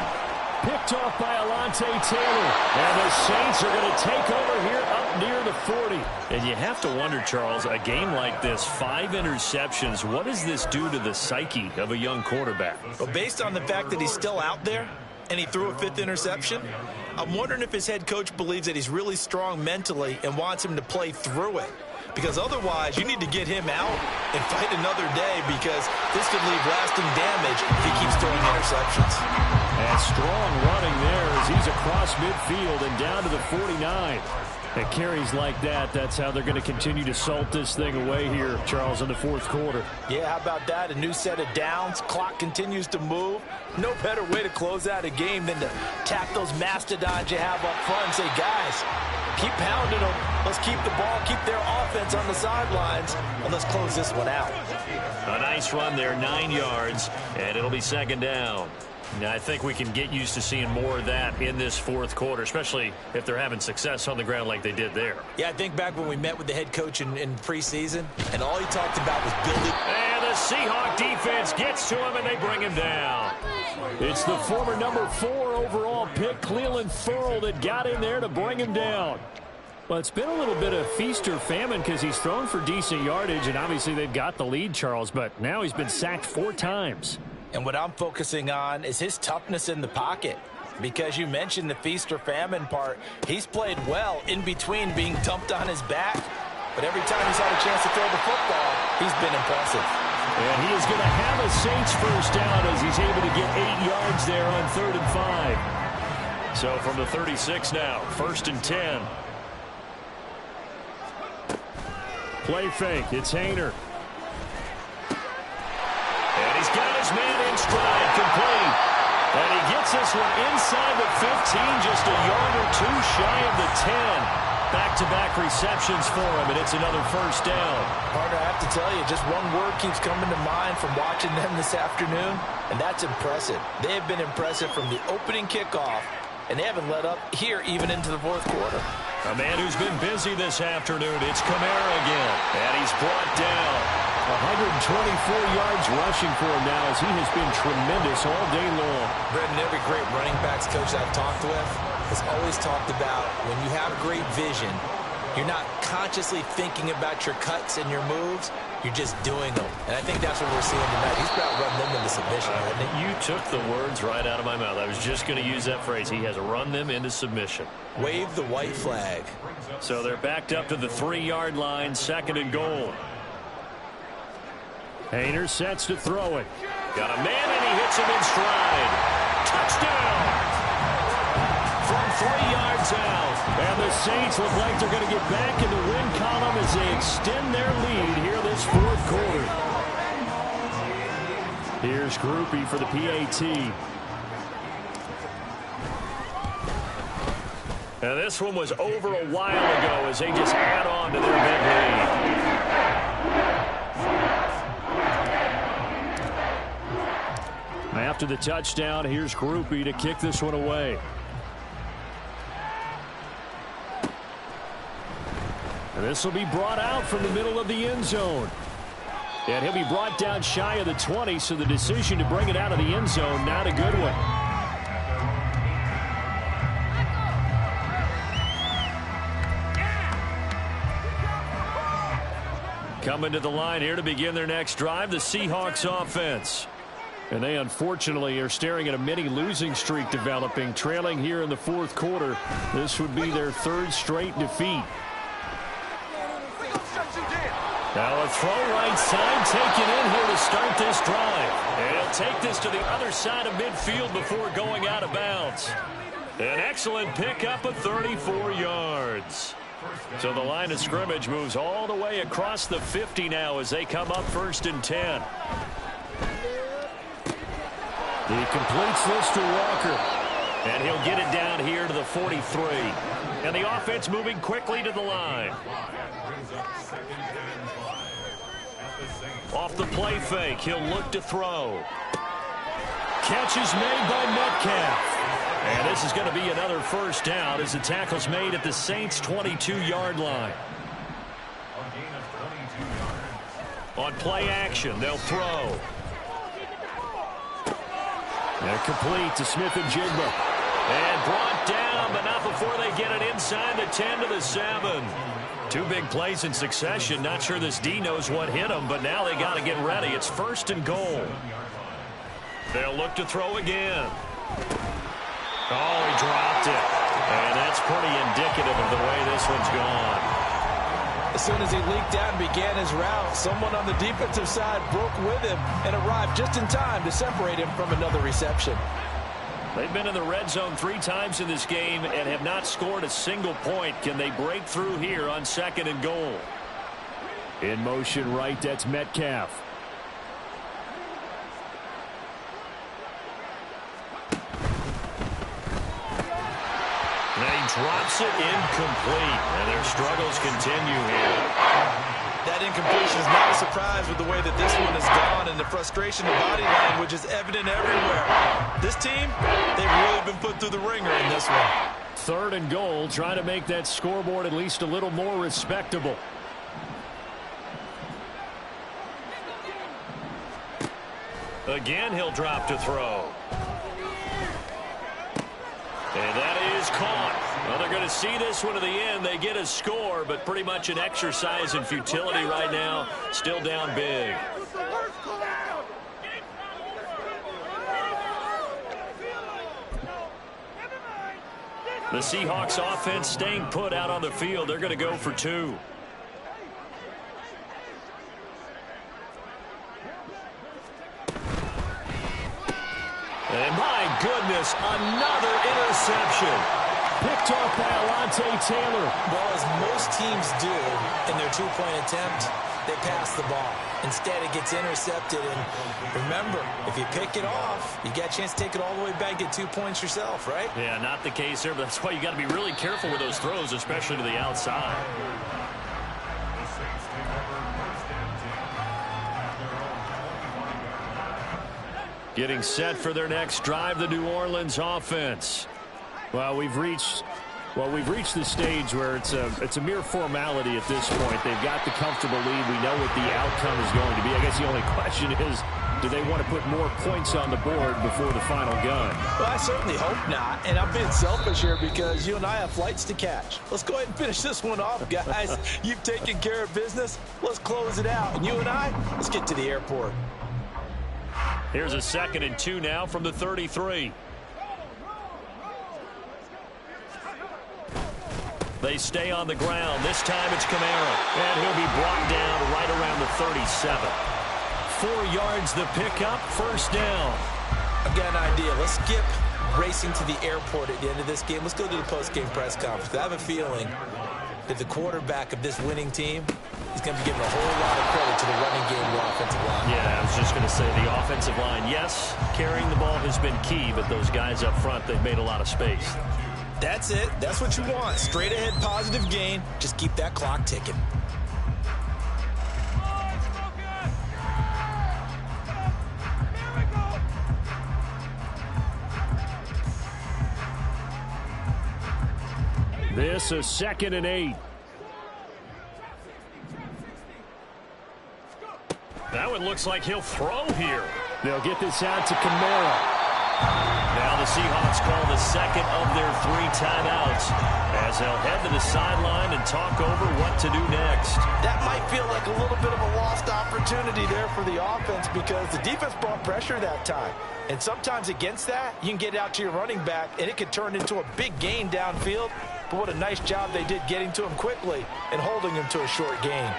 Picked off by Alontae Taylor. And the Saints are going to take over here up near the 40. And you have to wonder, Charles, a game like this, 5 interceptions, what does this do to the psyche of a young quarterback? Well, based on the fact that he's still out there and he threw a 5th interception, I'm wondering if his head coach believes that he's really strong mentally and wants him to play through it. Because otherwise, you need to get him out and fight another day because this could leave lasting damage if he keeps throwing interceptions. And strong running there as he's across midfield and down to the 49. And carries like that, that's how they're going to continue to salt this thing away here, Charles, in the fourth quarter. Yeah, how about that? A new set of downs. Clock continues to move. No better way to close out a game than to tap those mastodons you have up front and say, guys, keep pounding them. Let's keep the ball, keep their offense on the sidelines, and let's close this one out. A nice run there, 9 yards, and it'll be second down. Now, I think we can get used to seeing more of that in this fourth quarter, especially if they're having success on the ground like they did there. Yeah, I think back when we met with the head coach in preseason, and all he talked about was building. And the Seahawk defense gets to him, and they bring him down. It's the former number 4 overall pick, Clelin Ferrell, that got in there to bring him down. Well, it's been a little bit of feast or famine because he's thrown for decent yardage, and obviously they've got the lead, Charles, but now he's been sacked 4 times. And what I'm focusing on is his toughness in the pocket. Because you mentioned the feast or famine part, he's played well in between being dumped on his back. But every time he's had a chance to throw the football, he's been impressive. And he is going to have a Saints first down as he's able to get 8 yards there on 3rd and 5. So from the 36 now, 1st and 10. Play fake. It's Haener. And he's got his man in stride, complete. And he gets this one inside the 15, just a yard or 2 shy of the 10. Back-to-back receptions for him, and it's another first down. Partner, I have to tell you, just one word keeps coming to mind from watching them this afternoon, and that's impressive. They have been impressive from the opening kickoff, and they haven't let up here even into the fourth quarter. A man who's been busy this afternoon, it's Kamara again, and he's brought down. 124 yards rushing for him now as he has been tremendous all day long. Brendan, every great running backs coach I've talked with has always talked about when you have great vision, you're not consciously thinking about your cuts and your moves, you're just doing them. And I think that's what we're seeing tonight. He's about run them into submission, hasn't he? You took the words right out of my mouth. I was just going to use that phrase. He has run them into submission. Wave the white flag. So they're backed up to the 3-yard line, 2nd and goal. Haener sets to throw it. Got a man, and he hits him in stride. Touchdown! From 3 yards out. And the Saints look like they're going to get back in the win column as they extend their lead here this fourth quarter. Here's Grupe for the PAT. And this one was over a while ago as they just add on to their big lead. After the touchdown, here's Grupe to kick this one away. And this will be brought out from the middle of the end zone. And he'll be brought down shy of the 20, so the decision to bring it out of the end zone, not a good one. Coming to the line here to begin their next drive, the Seahawks offense. And they unfortunately are staring at a mini losing streak developing, trailing here in the fourth quarter. This would be their 3rd straight defeat. Now a throw right side taken in here to start this drive. And he'll take this to the other side of midfield before going out of bounds. An excellent pickup of 34 yards. So the line of scrimmage moves all the way across the 50 now as they come up 1st and 10. He completes this to Walker. And he'll get it down here to the 43. And the offense moving quickly to the line. Off the play fake, he'll look to throw. Catch is made by Metcalf. And this is going to be another first down as the tackle's made at the Saints' 22-yard line. On play action, they'll throw. And complete to Smith-Njigba. And brought down, but not before they get it inside the 10 to the 7. 2 big plays in succession. Not sure this D knows what hit them, but now they got to get ready. It's 1st and goal. They'll look to throw again. Oh, he dropped it. And that's pretty indicative of the way this one's gone. As soon as he leaked out and began his route, someone on the defensive side broke with him and arrived just in time to separate him from another reception. They've been in the red zone 3 times in this game and have not scored a single point. Can they break through here on 2nd and goal? In motion right, that's Metcalf. And he drops it incomplete. And their struggles continue here. That incompletion is not a surprise with the way that this one has gone, and the frustration of body language is evident everywhere. This team, they've really been put through the ringer in this one. 3rd and goal, trying to make that scoreboard at least a little more respectable. Again, he'll drop to throw. And that is caught. Well, they're going to see this one to the end. They get a score, but pretty much an exercise in futility right now. Still down big. The Seahawks offense staying put out on the field. They're going to go for 2. And my goodness, another interception. Picked off by Alontae Taylor. Well, as most teams do in their 2-point attempt, they pass the ball. Instead, it gets intercepted. And remember, if you pick it off, you got a chance to take it all the way back, get 2 points yourself, right? Yeah, not the case here, but that's why you got to be really careful with those throws, especially to the outside. Getting set for their next drive, the New Orleans offense. Well, we've reached the stage where it's a mere formality at this point. They've got the comfortable lead. We know what the outcome is going to be. I guess the only question is, do they want to put more points on the board before the final gun? Well, I certainly hope not. And I'm being selfish here because you and I have flights to catch. Let's go ahead and finish this one off, guys. You've taken care of business. Let's close it out. And you and I, let's get to the airport. Here's a 2nd and 2 now from the 33. They stay on the ground. This time it's Kamara. And he'll be brought down right around the 37. 4 yards the pickup, 1st down. I've got an idea. Let's skip racing to the airport at the end of this game. Let's go to the post-game press conference. I have a feeling that the quarterback of this winning team is going to be giving a whole lot of credit to the running game and the offensive line. Yeah, I was just going to say the offensive line, yes, carrying the ball has been key, but those guys up front, they've made a lot of space. That's it. That's what you want. Straight ahead positive gain. Just keep that clock ticking. This is 2nd and 8. That one looks like he'll throw here. They'll get this out to Kamara. Now the Seahawks call the 2nd of their 3 timeouts as they'll head to the sideline and talk over what to do next. That might feel like a little bit of a lost opportunity there for the offense because the defense brought pressure that time. And sometimes against that, you can get out to your running back, and it could turn into a big gain downfield. But what a nice job they did getting to him quickly and holding him to a short gain.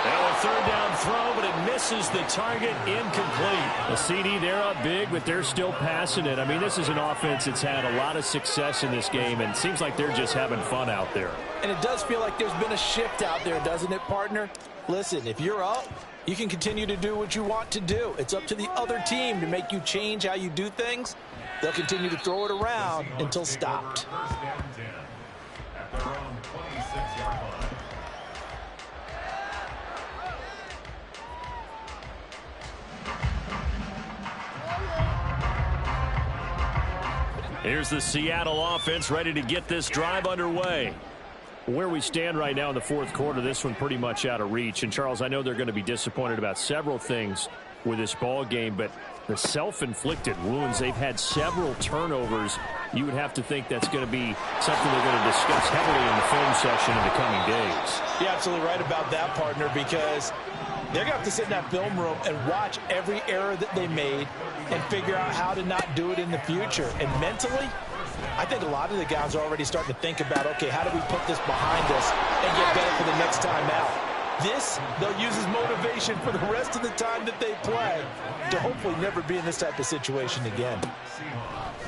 Now a 3rd down throw, but it misses the target, incomplete. The CD, they're up big, but they're still passing it. I mean, this is an offense that's had a lot of success in this game, and it seems like they're just having fun out there. And it does feel like there's been a shift out there, doesn't it, partner? Listen, if you're up, you can continue to do what you want to do. It's up to the other team to make you change how you do things. They'll continue to throw it around until stopped. Here's the Seattle offense ready to get this drive underway. Where we stand right now in the 4th quarter, this one pretty much out of reach. And, Charles, I know they're going to be disappointed about several things with this ball game, but the self-inflicted wounds, they've had several turnovers. You would have to think that's going to be something they're going to discuss heavily in the film session in the coming days. You're absolutely right about that, partner, because they're going to have to sit in that film room and watch every error that they made and figure out how to not do it in the future. And mentally, I think a lot of the guys are already starting to think about, okay, how do we put this behind us and get better for the next time out? This, they'll use as motivation for the rest of the time that they play to hopefully never be in this type of situation again.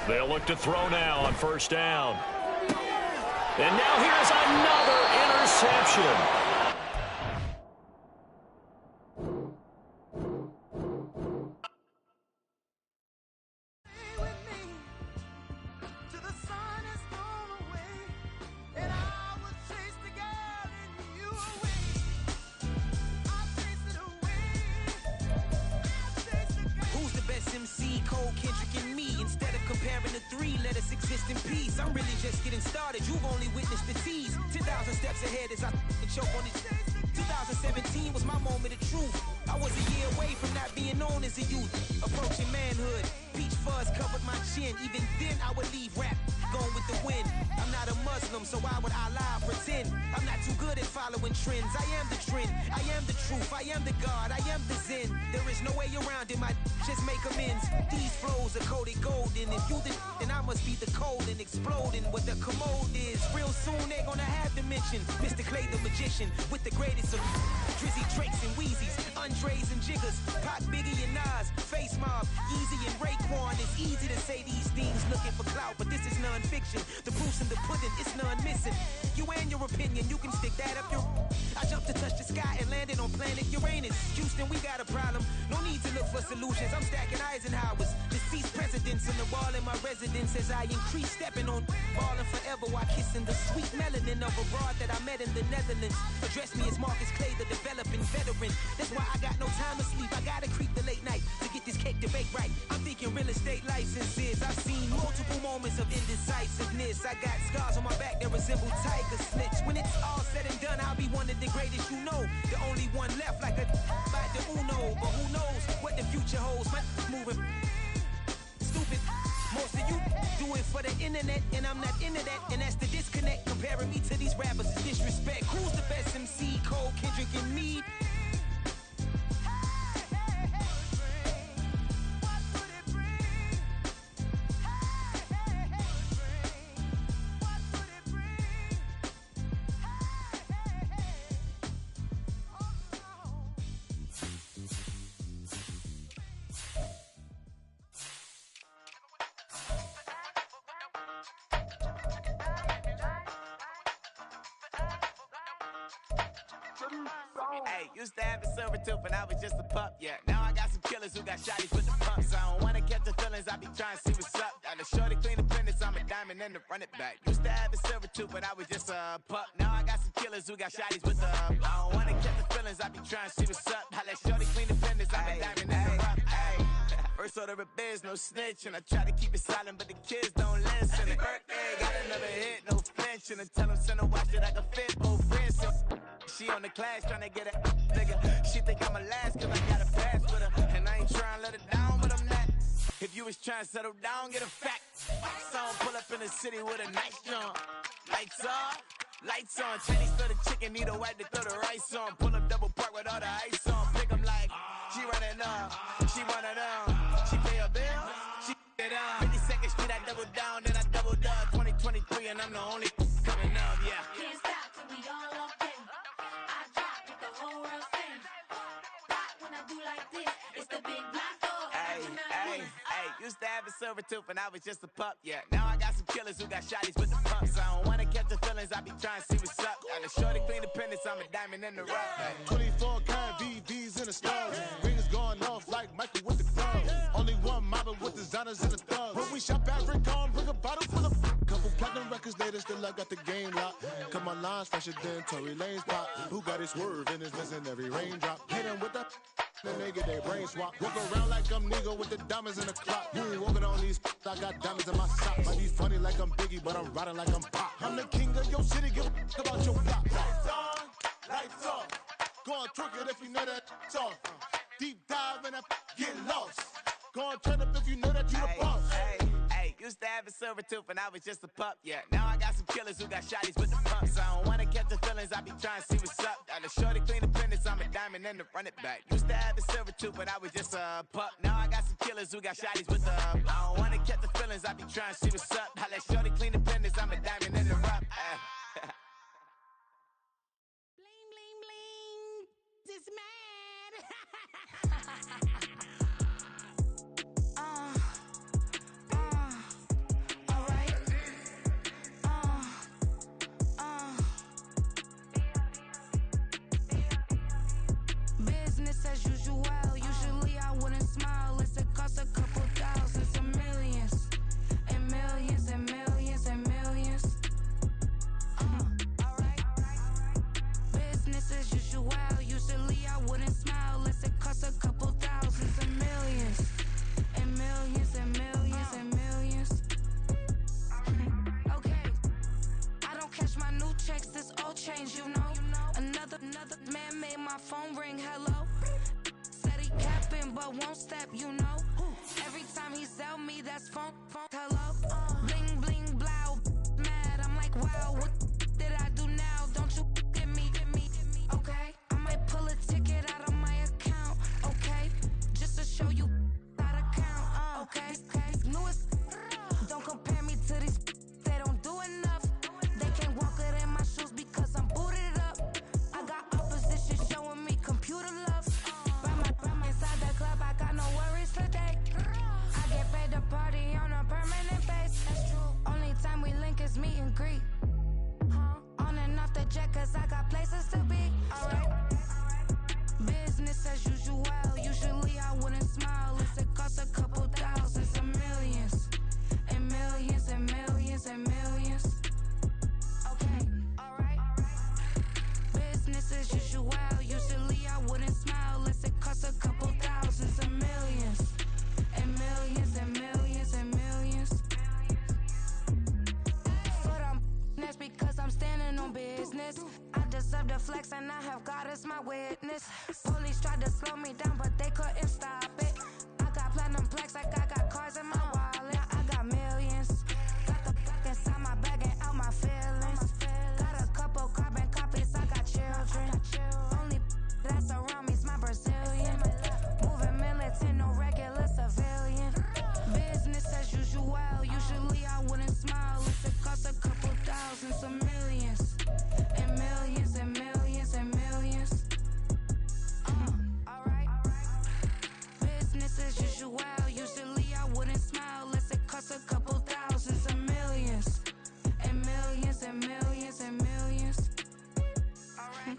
They'll look to throw now on first down. And now here's another interception. Exist in peace. I'm really just getting started. You've only witnessed the tease. 10,000 steps ahead as I choke on it. 2017 was my moment of truth. I was a year away from not being known as a youth. Approaching manhood. Peach fuzz covered my chin. Even then I would leave rap going with the wind. I'm not a Muslim, so why would I lie or pretend? I'm not too good at following trends. I am the trend. I am the truth. I am the God. I am the Zen. There is no way around it. My just make amends. These flows are coated golden. If you then I must be the cold and exploding what the commode is. Real soon they're gonna have to mention Mr. Clay the magician with the greatest of Drizzy, Drakes and Wheezies, Andres and Jiggers, Pac, Biggie and Nas, Face Mob, Yeezy and Raekwon. It's easy to say these things looking for clout, but this is non-fiction. The proof's in the pudding, it's none missing. You and your opinion, you can stick that up your... I jumped to touch the sky and landed on planet Uranus. Houston, we got a problem. No need to look for solutions. I'm stacking Eisenhowers, deceased presidents in the wall in my residence as I increase stepping on ballin' forever while kissing the sweet melanin of a broad that I met in the Netherlands. Address me as Marcus Clay, the developing veteran. That's why I got no time to sleep. I gotta creep the late night to get this cake to bake right. I'm thinking real estate licenses. I've seen multiple moments of indecisiveness. I got scars on my back that resemble tiger slits. When it's all said and done, I'll be one of the greatest you know. The only one left like a by the Uno. But who knows what the future holds? My moving stupid. Most of you do it for the internet, and I'm not into that, and that's the disconnect. Comparing me to these rappers is disrespect. Who's the best MC? Cole, Kendrick, and me? Hey, used to have a silver tooth and I was just a pup, yeah. Now I got some killers who got shotties with the pumps. I don't wanna catch the feelings, I be trying to see what's up. Got a shorty clean the pendants, I'm a diamond and to run it back. Used to have a silver tooth, but I was just a pup. Now I got some killers who got shotties with the I don't wanna catch the feelings, I be trying to see what's up. I let shorty clean the pendants, I'm a diamond and to run it back. First order of biz, no snitch, and I try to keep it silent, but the kids don't listen. And birthday, got another hit, no flinch, and I tell them send a watch that I can fit both wrists. She on the class trying to get a nigga. She think I'm a last cause I got a pass with her. And I ain't trying to let her down, but I'm not. If you was trying to settle down, get a fact. Someone pull up in the city with a nice jump. Lights off, lights on. Chinese for the chicken, need a wipe to throw the rice on. Pull up double park with all the ice on. Pick 'em like, she running up, she one of them. She pay her bill, she it up. 52nd Street, I double down, then I doubled up. 2023 and I'm the only coming up, yeah. Can't stop till we all locked in. I drop with the whole world sing. Rock when I do like this, it's the big black dog. Hey, used to have a silver tooth and I was just a pup, yeah. Now I got some killers who got shotties with the pumps. I don't wanna catch the feelings, I be trying to see what's up. Got a shorty clean the pendants, I'm a diamond in the rough. 24 kind VVs in the stars. Rings going off like Michael with the club. Only one model with designers in the thugs. When we shop at Rick on, bring a bottle full of couple platinum records later, still I got the game locked. Cause my lines fresher than Tory Lane's pop. Who got his swerve and his missing every raindrop. Hit him with the then they get their brain swap. Walk around like I'm nigga with the diamonds in the clock. You ain't walking on these, I got diamonds in my socks. Might be funny like I'm Biggie, but I'm riding like I'm Pop. I'm the king of your city, give a about your block. Lights on, lights off. Go on, twerk it if you know that it's off. Deep dive and get lost. Go on, turn up if you know that you the boss. Hey, used to have a silver tooth and I was just a pup, yeah. Now I got some killers who got shotties with the pumps. I don't wanna catch the feelings, I be trying to see what's up. Got a shorty clean the pendants, I'm a diamond and to run it back. Used to have a silver tooth, but I was just a pup. Now I got some killers who got shotties with the I don't wanna catch the feelings, I be trying to see what's up. I let shorty clean the pendants, I'm a diamond and to rough. Bling, bling, bling. change, you know. Another man made my phone ring, hello. Said he capping, but won't step, you know. Every time he sell me, that's phone, hello. Bling, bling, blow, mad, I'm like, wow, what did I do now? Don't you get me, okay? I might pull a ticket out of my account, okay? Just to show you how to count, okay? Newest, don't compare me to these, they don't do enough. They can't walk it in my shoes because I'm booted up. I got opposition showing me computer love. Ram inside the club, I got no worries today. I get paid to party on a permanent base. Only time we link is meet and greet. On and off the jet, cause I got places to be. Alright. Business as usual. Usually I wouldn't smile if it costs a couple thousands and millions. And millions and millions and millions. Okay, alright. Business as usual. Usually I wouldn't smile unless it costs a couple thousands and millions. And millions and millions and millions. Foot on that's because I'm standing on business. I deserve the flex and I have God as my witness. Police tried to slow me down but they couldn't stop it. I got platinum plaques like I got cars in my wallet. I got millions. Got the fuck inside my bag and out my feelings. Got a couple carbon copies, I got children. Only that's around me's my Brazilian. Moving militant, no regular civilian. Business as usual. Usually I wouldn't smile if it costs a couple thousands of millions. And millions and millions and millions. Alright. Business as usual. Usually I wouldn't smile unless it costs a couple thousands of millions. And millions and millions and millions. Alright.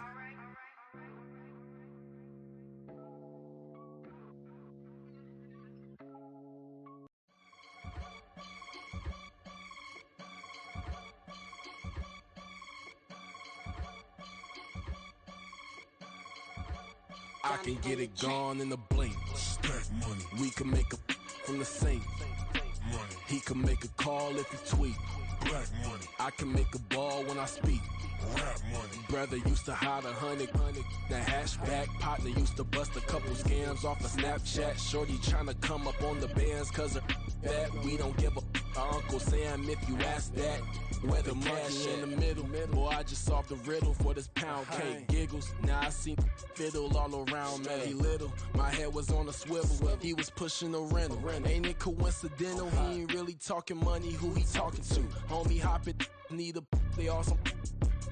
I can get it gone in a blink. Stack money. We can make a from the sink. Money. He can make a call if he tweet. Black money. I can make a ball when I speak. Rap money. Brother used to hide 100. The hashback partner used to bust a couple scams off of Snapchat. Shorty tryna come up on the bands cause of that. We don't give a Uncle Sam if you ask that. Where the cash in the middle. Boy, I just solved the riddle for this pound cake. Giggles, now I see fiddle all around me. He little, my head was on a swivel. He was pushing a rental. Ain't it coincidental? He ain't really talking money, who he talking to? Homie hopping, need a they awesome.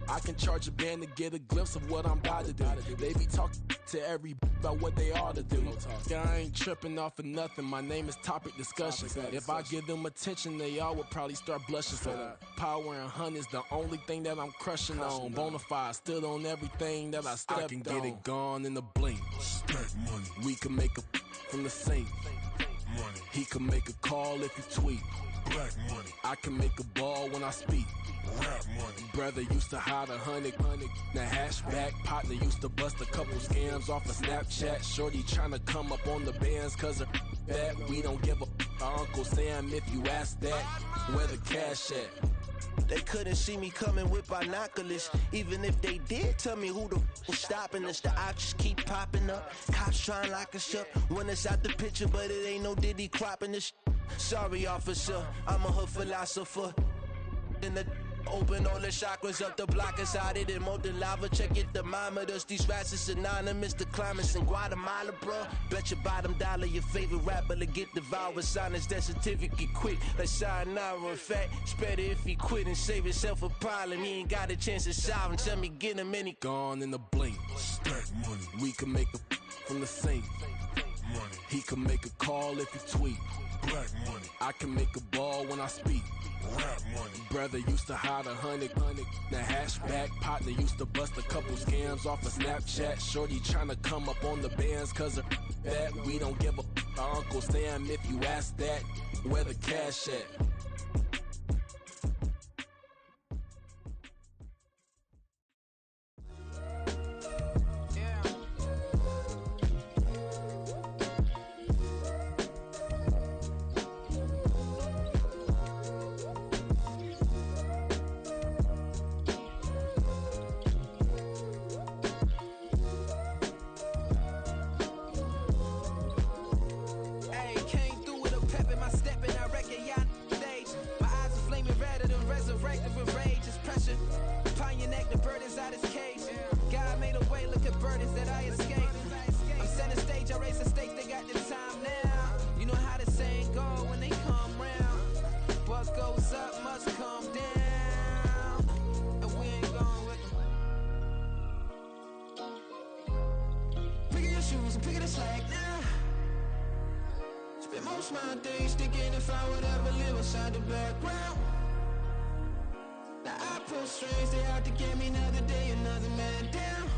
I can charge a band to get a glimpse of what I'm about to do. They be talking to every about what they ought to do. Yeah, I ain't tripping off of nothing. My name is Topic Discussion. If I give them attention, they all would probably start blushing. So power and hunt is the only thing that I'm crushing on. Bonafide, stood on everything that I stepped on. I can get it gone in a blink. Stack money. We can make a from the sink. Money. He can make a call if he tweet. Black money. I can make a ball when I speak. Rap money. Brother used to hide 100. The hashback partner used to bust a couple scams off of Snapchat. Shorty tryna come up on the bands cause of that. We don't give a Uncle Sam if you ask that. Where the cash at? They couldn't see me coming with binoculars. Even if they did, tell me who the was stopping us. The options keep popping up. Cops trying to lock us up. When it's out the picture, but it ain't no Diddy cropping this. Sorry, officer, I'm a hood philosopher. In the open all the chakras up the block inside it and molten lava. Check it, thermometers. These rats is synonymous to climates in Guatemala, bro. Bet your bottom dollar your favorite rapper to get devoured. Sign his death certificate quick. Like sayonara. In fact, it's better if he quit and save himself a problem. He ain't got a chance to solve him. Tell me, get him any. Gone in a blink. Stack money. We can make a from the sink. Money. He can make a call if he tweet. Black money. I can make a ball when I speak. Rap money. Brother used to hide 100. The hashback partner used to bust a couple scams off of Snapchat. Shorty tryna come up on the bands cause of that. We don't give a Uncle Sam if you ask that. Where the cash at? most my days thinking if I would ever live inside the background. Now I pull strings, they out to get me another day, another man down.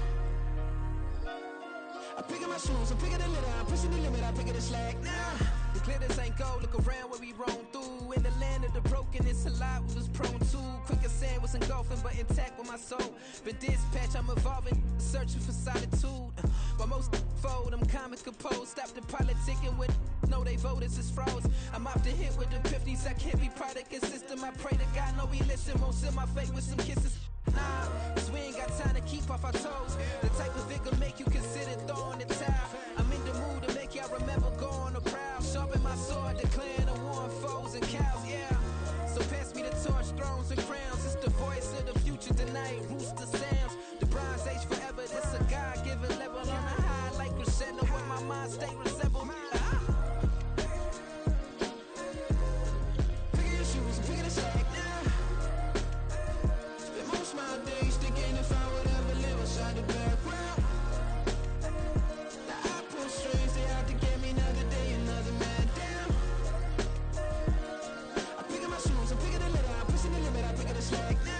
I'm picking my shoes, I'm picking the litter, I'm pushing the limit, I'm picking the slack now. The glitters ain't gold, look around where we roam through. In the land of the broken, it's a lot we was prone to. Quick as sand was engulfing, but intact with my soul. Been dispatched, I'm evolving, searching for solitude. While most fold, I'm comic composed. Stop the politicking with no, they voters is froze. I'm off the hit with the 50s, I can't be product and system. I pray to God, no, he listen, won't send my fate with some kisses. Nah, cause we ain't got time to keep off our toes. The type of vigor make you consider throwing the towel. I'm in the mood to make y'all remember going to proud. Sharpen my sword, declaring the war on foes and cows, yeah. So pass me the torch, thrones and crowns. It's the voice of the future tonight, rooster sounds. The bronze age forever, this a God-given level. On a high like crescendo, where my mind state resemble. Picking your shoes and picking the slack now. Spend most my days thinking if I would ever live inside the background. Now I pull strings, they out to get me another day, another man down. I'm picking my shoes, I'm picking the litter, I'm pushing the limit, I'm picking the slack now.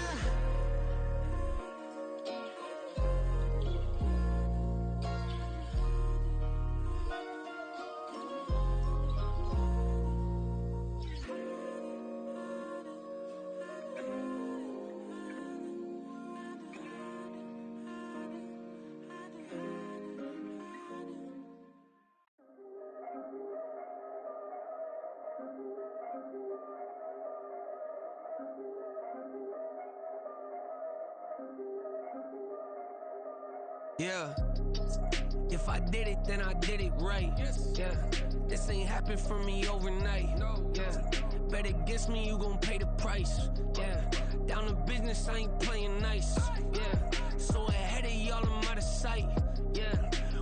Yeah. If I did it, then I did it right. Yeah. This ain't happened for me overnight. Yeah. Bet against me, you gon' pay the price. Yeah. Down to business, I ain't playing nice. Yeah. So ahead of y'all, I'm out of sight. Yeah.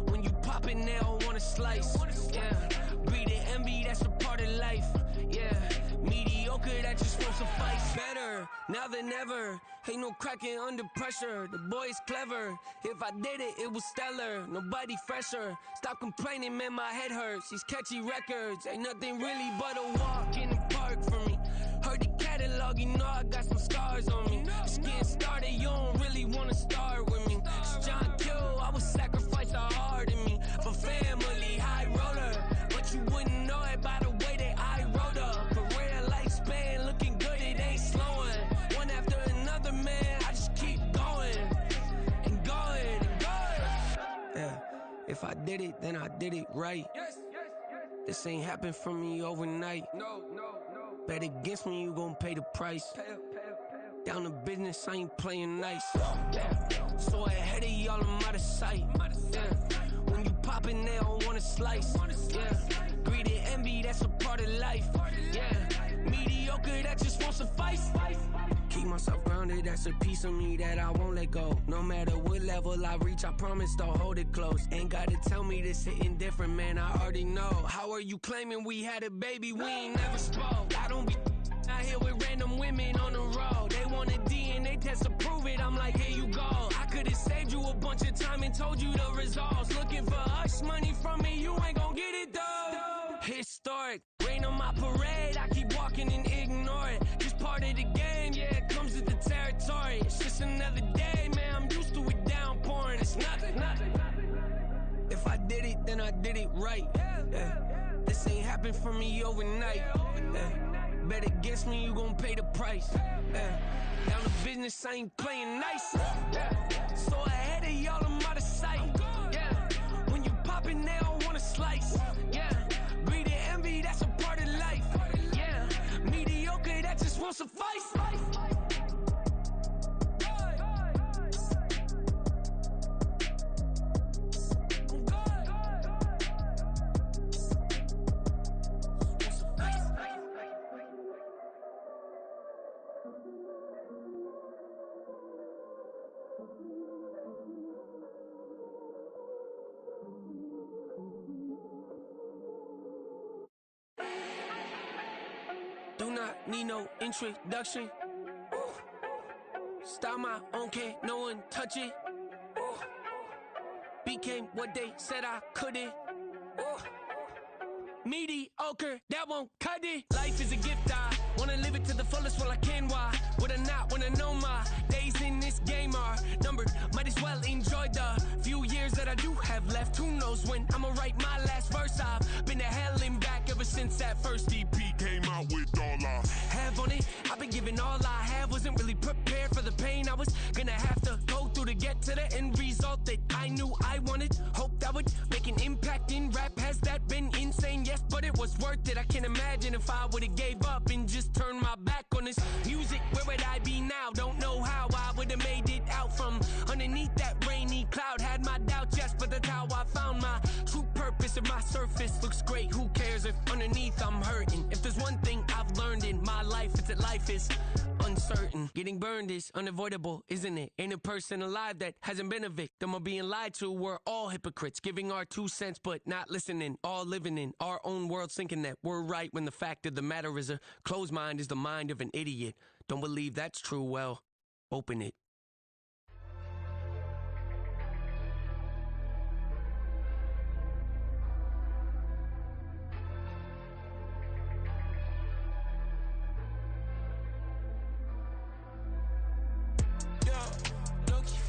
When you pop it, they don't wanna slice. Yeah. Greed and envy, that's a part of life. Yeah. Mediocre, that just won't suffice. Better now than ever. Ain't no cracking under pressure. The boy's clever. If I did it, it was stellar. Nobody fresher. Stop complaining, man, my head hurts. These catchy records ain't nothing really but a walk in the park for me. Heard the catalog, you know I got some scars on me. Just getting started, you don't really wanna start with me. It's John Kill, I would sacrifice a heart in me. For family, high roller. But you wouldn't know it by the way that I wrote up. Career lifespan looking good, it ain't slowing. One after another, man, I just keep going. And going, and going. Yeah, if I did it, then I did it right. This ain't happened for me overnight. No. Bet against me, you gon' pay the price. Down to business, I ain't playing nice. Yeah. So ahead of y'all, I'm out of sight. Yeah. When you poppin', they don't wanna slice. Yeah. Greed and envy, that's a part of life. Yeah. Mediocre, that just won't suffice. Keep myself grounded, that's a piece of me that I won't let go. No matter what level I reach, I promise to hold it close. Ain't gotta tell me this hitting different, man, I already know. How are you claiming we had a baby, we ain't never spoke? I don't be out here with random women on the road. They want a DNA test to prove it, I'm like, here you go. I could've saved you a bunch of time and told you the results. Looking for hush money from me, you ain't gon' get it though. Historic, rain on my parade, I keep walking and ignore it. Just part of the game, yeah, it comes with the territory. It's just another day, man, I'm used to it downpouring. It's nothing. If I did it, then I did it right. Yeah. This ain't happened for me overnight. Yeah. Bet against me, you gon' pay the price. Yeah. Down to business, I ain't playing nice. Yeah. So ahead of y'all, I'm out of sight. Yeah. When you poppin', they don't wanna slice. Yeah. Greed and envy, that's a part of life. Yeah. Mediocre, that just won't suffice. Do not need no introduction. Start my own, can't no one touch it. Became what they said I couldn't. mediocre, that won't cut it. Life is a gift, I wanna live it to the fullest while I can. Why would I not wanna know my days in this game are numbered? Might as well enjoy the few years that I do have left. Who knows when I'ma write my last verse? I've been to hell and back ever since that first EP came out with all I have on it. I've been giving all I have, wasn't really prepared for the pain I was gonna have to go through to get to the end result that I knew I wanted. Hoped I would make an impact in rap. Has that been insane? Yes, but it was worth it. I can't imagine if I would've gave up and just turned my back on this music. Where would I be now? Don't know how I would've made it out from underneath that rainy cloud. Had my doubts, yes, but that's how I found my true purpose. If my surface looks great, who cares if underneath I'm hurting? If there's one thing I've learned in my life, it's that life is uncertain. Getting burned is unavoidable, isn't it? Ain't a person alive that hasn't been a victim of being lied to. We're all hypocrites, giving our 2 cents but not listening. All living in our own world, thinking that we're right when the fact of the matter is a closed mind is the mind of an idiot. Don't believe that's true? Well, open it.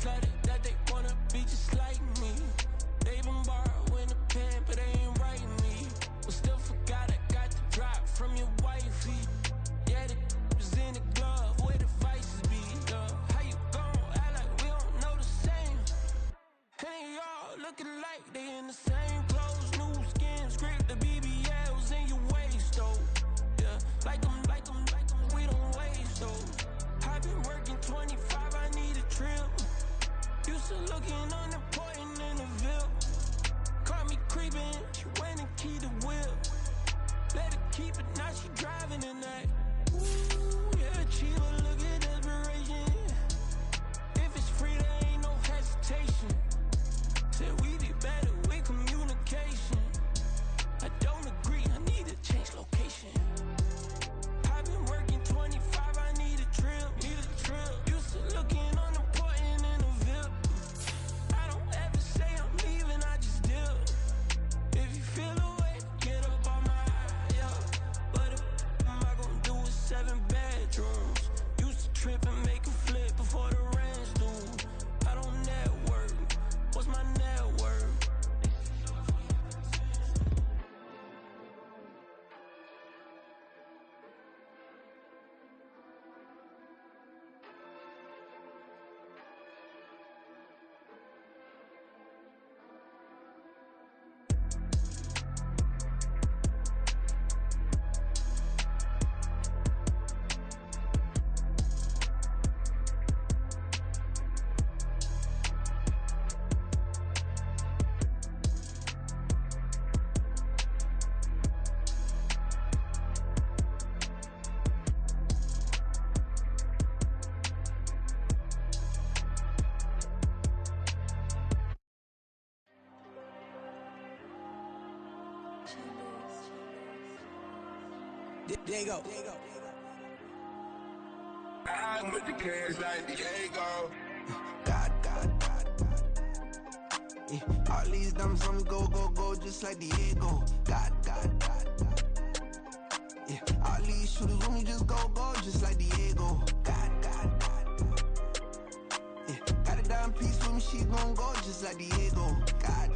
Flooded that they wanna be just like me. They been borrowing a pen, but they ain't writing me. But still forgot I got the drop from your wifey. Yeah, the was in the glove where the vices be. How you gon' act like we don't know the same? Hey, y'all looking like they in the same clothes, new skin, script, the BBLs in your waist, though. Yeah, like them, we don't waste, though. I've been working 25, I need a trip. Used to looking unimportant in the Ville. Caught me creeping, she went and keyed the whip. Let her keep it, now she driving in that. Ooh, yeah, Chiba, look at desperation. If it's free, there ain't no hesitation. Said we be better with communication. I don't agree, I need to change location. I've been working 25, I need a trip. Used to looking unimportant in the Ville. I don't ever say I'm leaving, I just dip. If you feel away, get up on my yeah. But am I gonna do with 7 bedrooms? Used to trip and make a flip before the rent's due. I don't network. What's my net worth? There you go. I'm with the cash like Diego. God. Yeah, all these dumps on me go, just like Diego. God. Yeah, all these shooters with me just go, just like Diego. God. Yeah, got a dime piece with me, she gon' go just like Diego. God.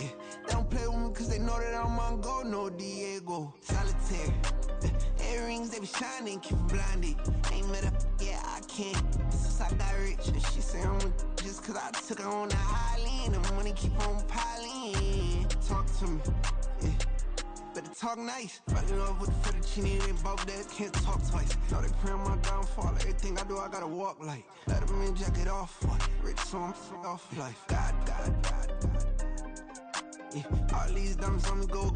Yeah, they don't play with me cause they know that I'm on go, no Diego. Solitaire. Earrings, they be shining, keep me blinded. Ain't met up, yeah, I can't. Since I got rich, and she say I'm just cause I took her on the island. The money keep on piling. Talk to me, yeah. Better talk nice. Fucking up with the fettuccine, they both dead, can't talk twice. Know they pray on my downfall, everything I do, I gotta walk like. Let them in, jacket off, rich, so I'm off life. God. Yeah, all these dumps on me go,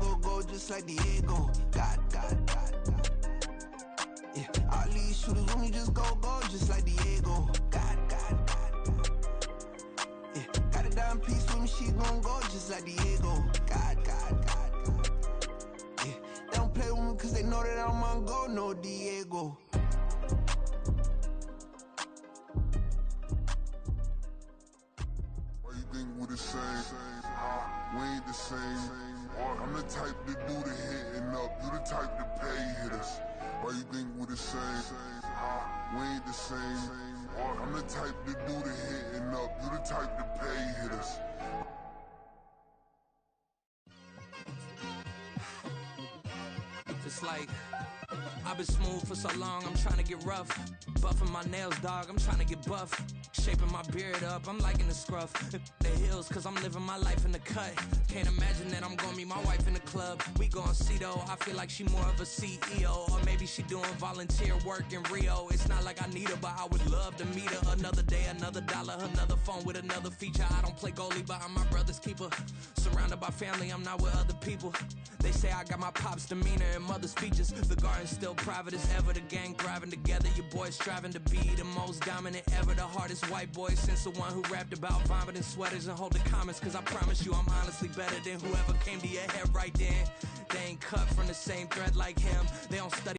just like Diego. God. Yeah, all these shooters with me just go, just like Diego. God. Yeah, got a dime piece with me, she gon' go just like Diego. God. Yeah, they don't play with me cause they know that I'm on go, no Diego. Why you think we the same? We ain't the same. I'm the type to do the hitting up, you the type to pay hitters. Why you think we the same? We ain't the same. I'm the type to do the hitting up, you the type to pay hitters. It's like I've been smooth for so long, I'm trying to get rough. Buffing my nails, dog, I'm trying to get buff. Shaping my beard up, I'm liking the scruff. The hills, cause I'm living my life in the cut. Can't imagine that I'm gonna meet my wife in the club. We gon' see though, I feel like she more of a CEO. Or maybe she doing volunteer work in Rio. It's not like I need her, but I would love to meet her. Another day, another dollar, another phone with another feature. I don't play goalie, but I'm my brother's keeper. Surrounded by family, I'm not with other people. They say I got my pop's demeanor and mother's features. The garden's still private as ever, the gang thriving together. Your boys striving to be the most dominant ever. The hardest white boy since the one who rapped about vomiting sweaters and holding comments. Cause I promise you I'm honestly better than whoever came to your head right then. They ain't cut from the same thread like him. They don't study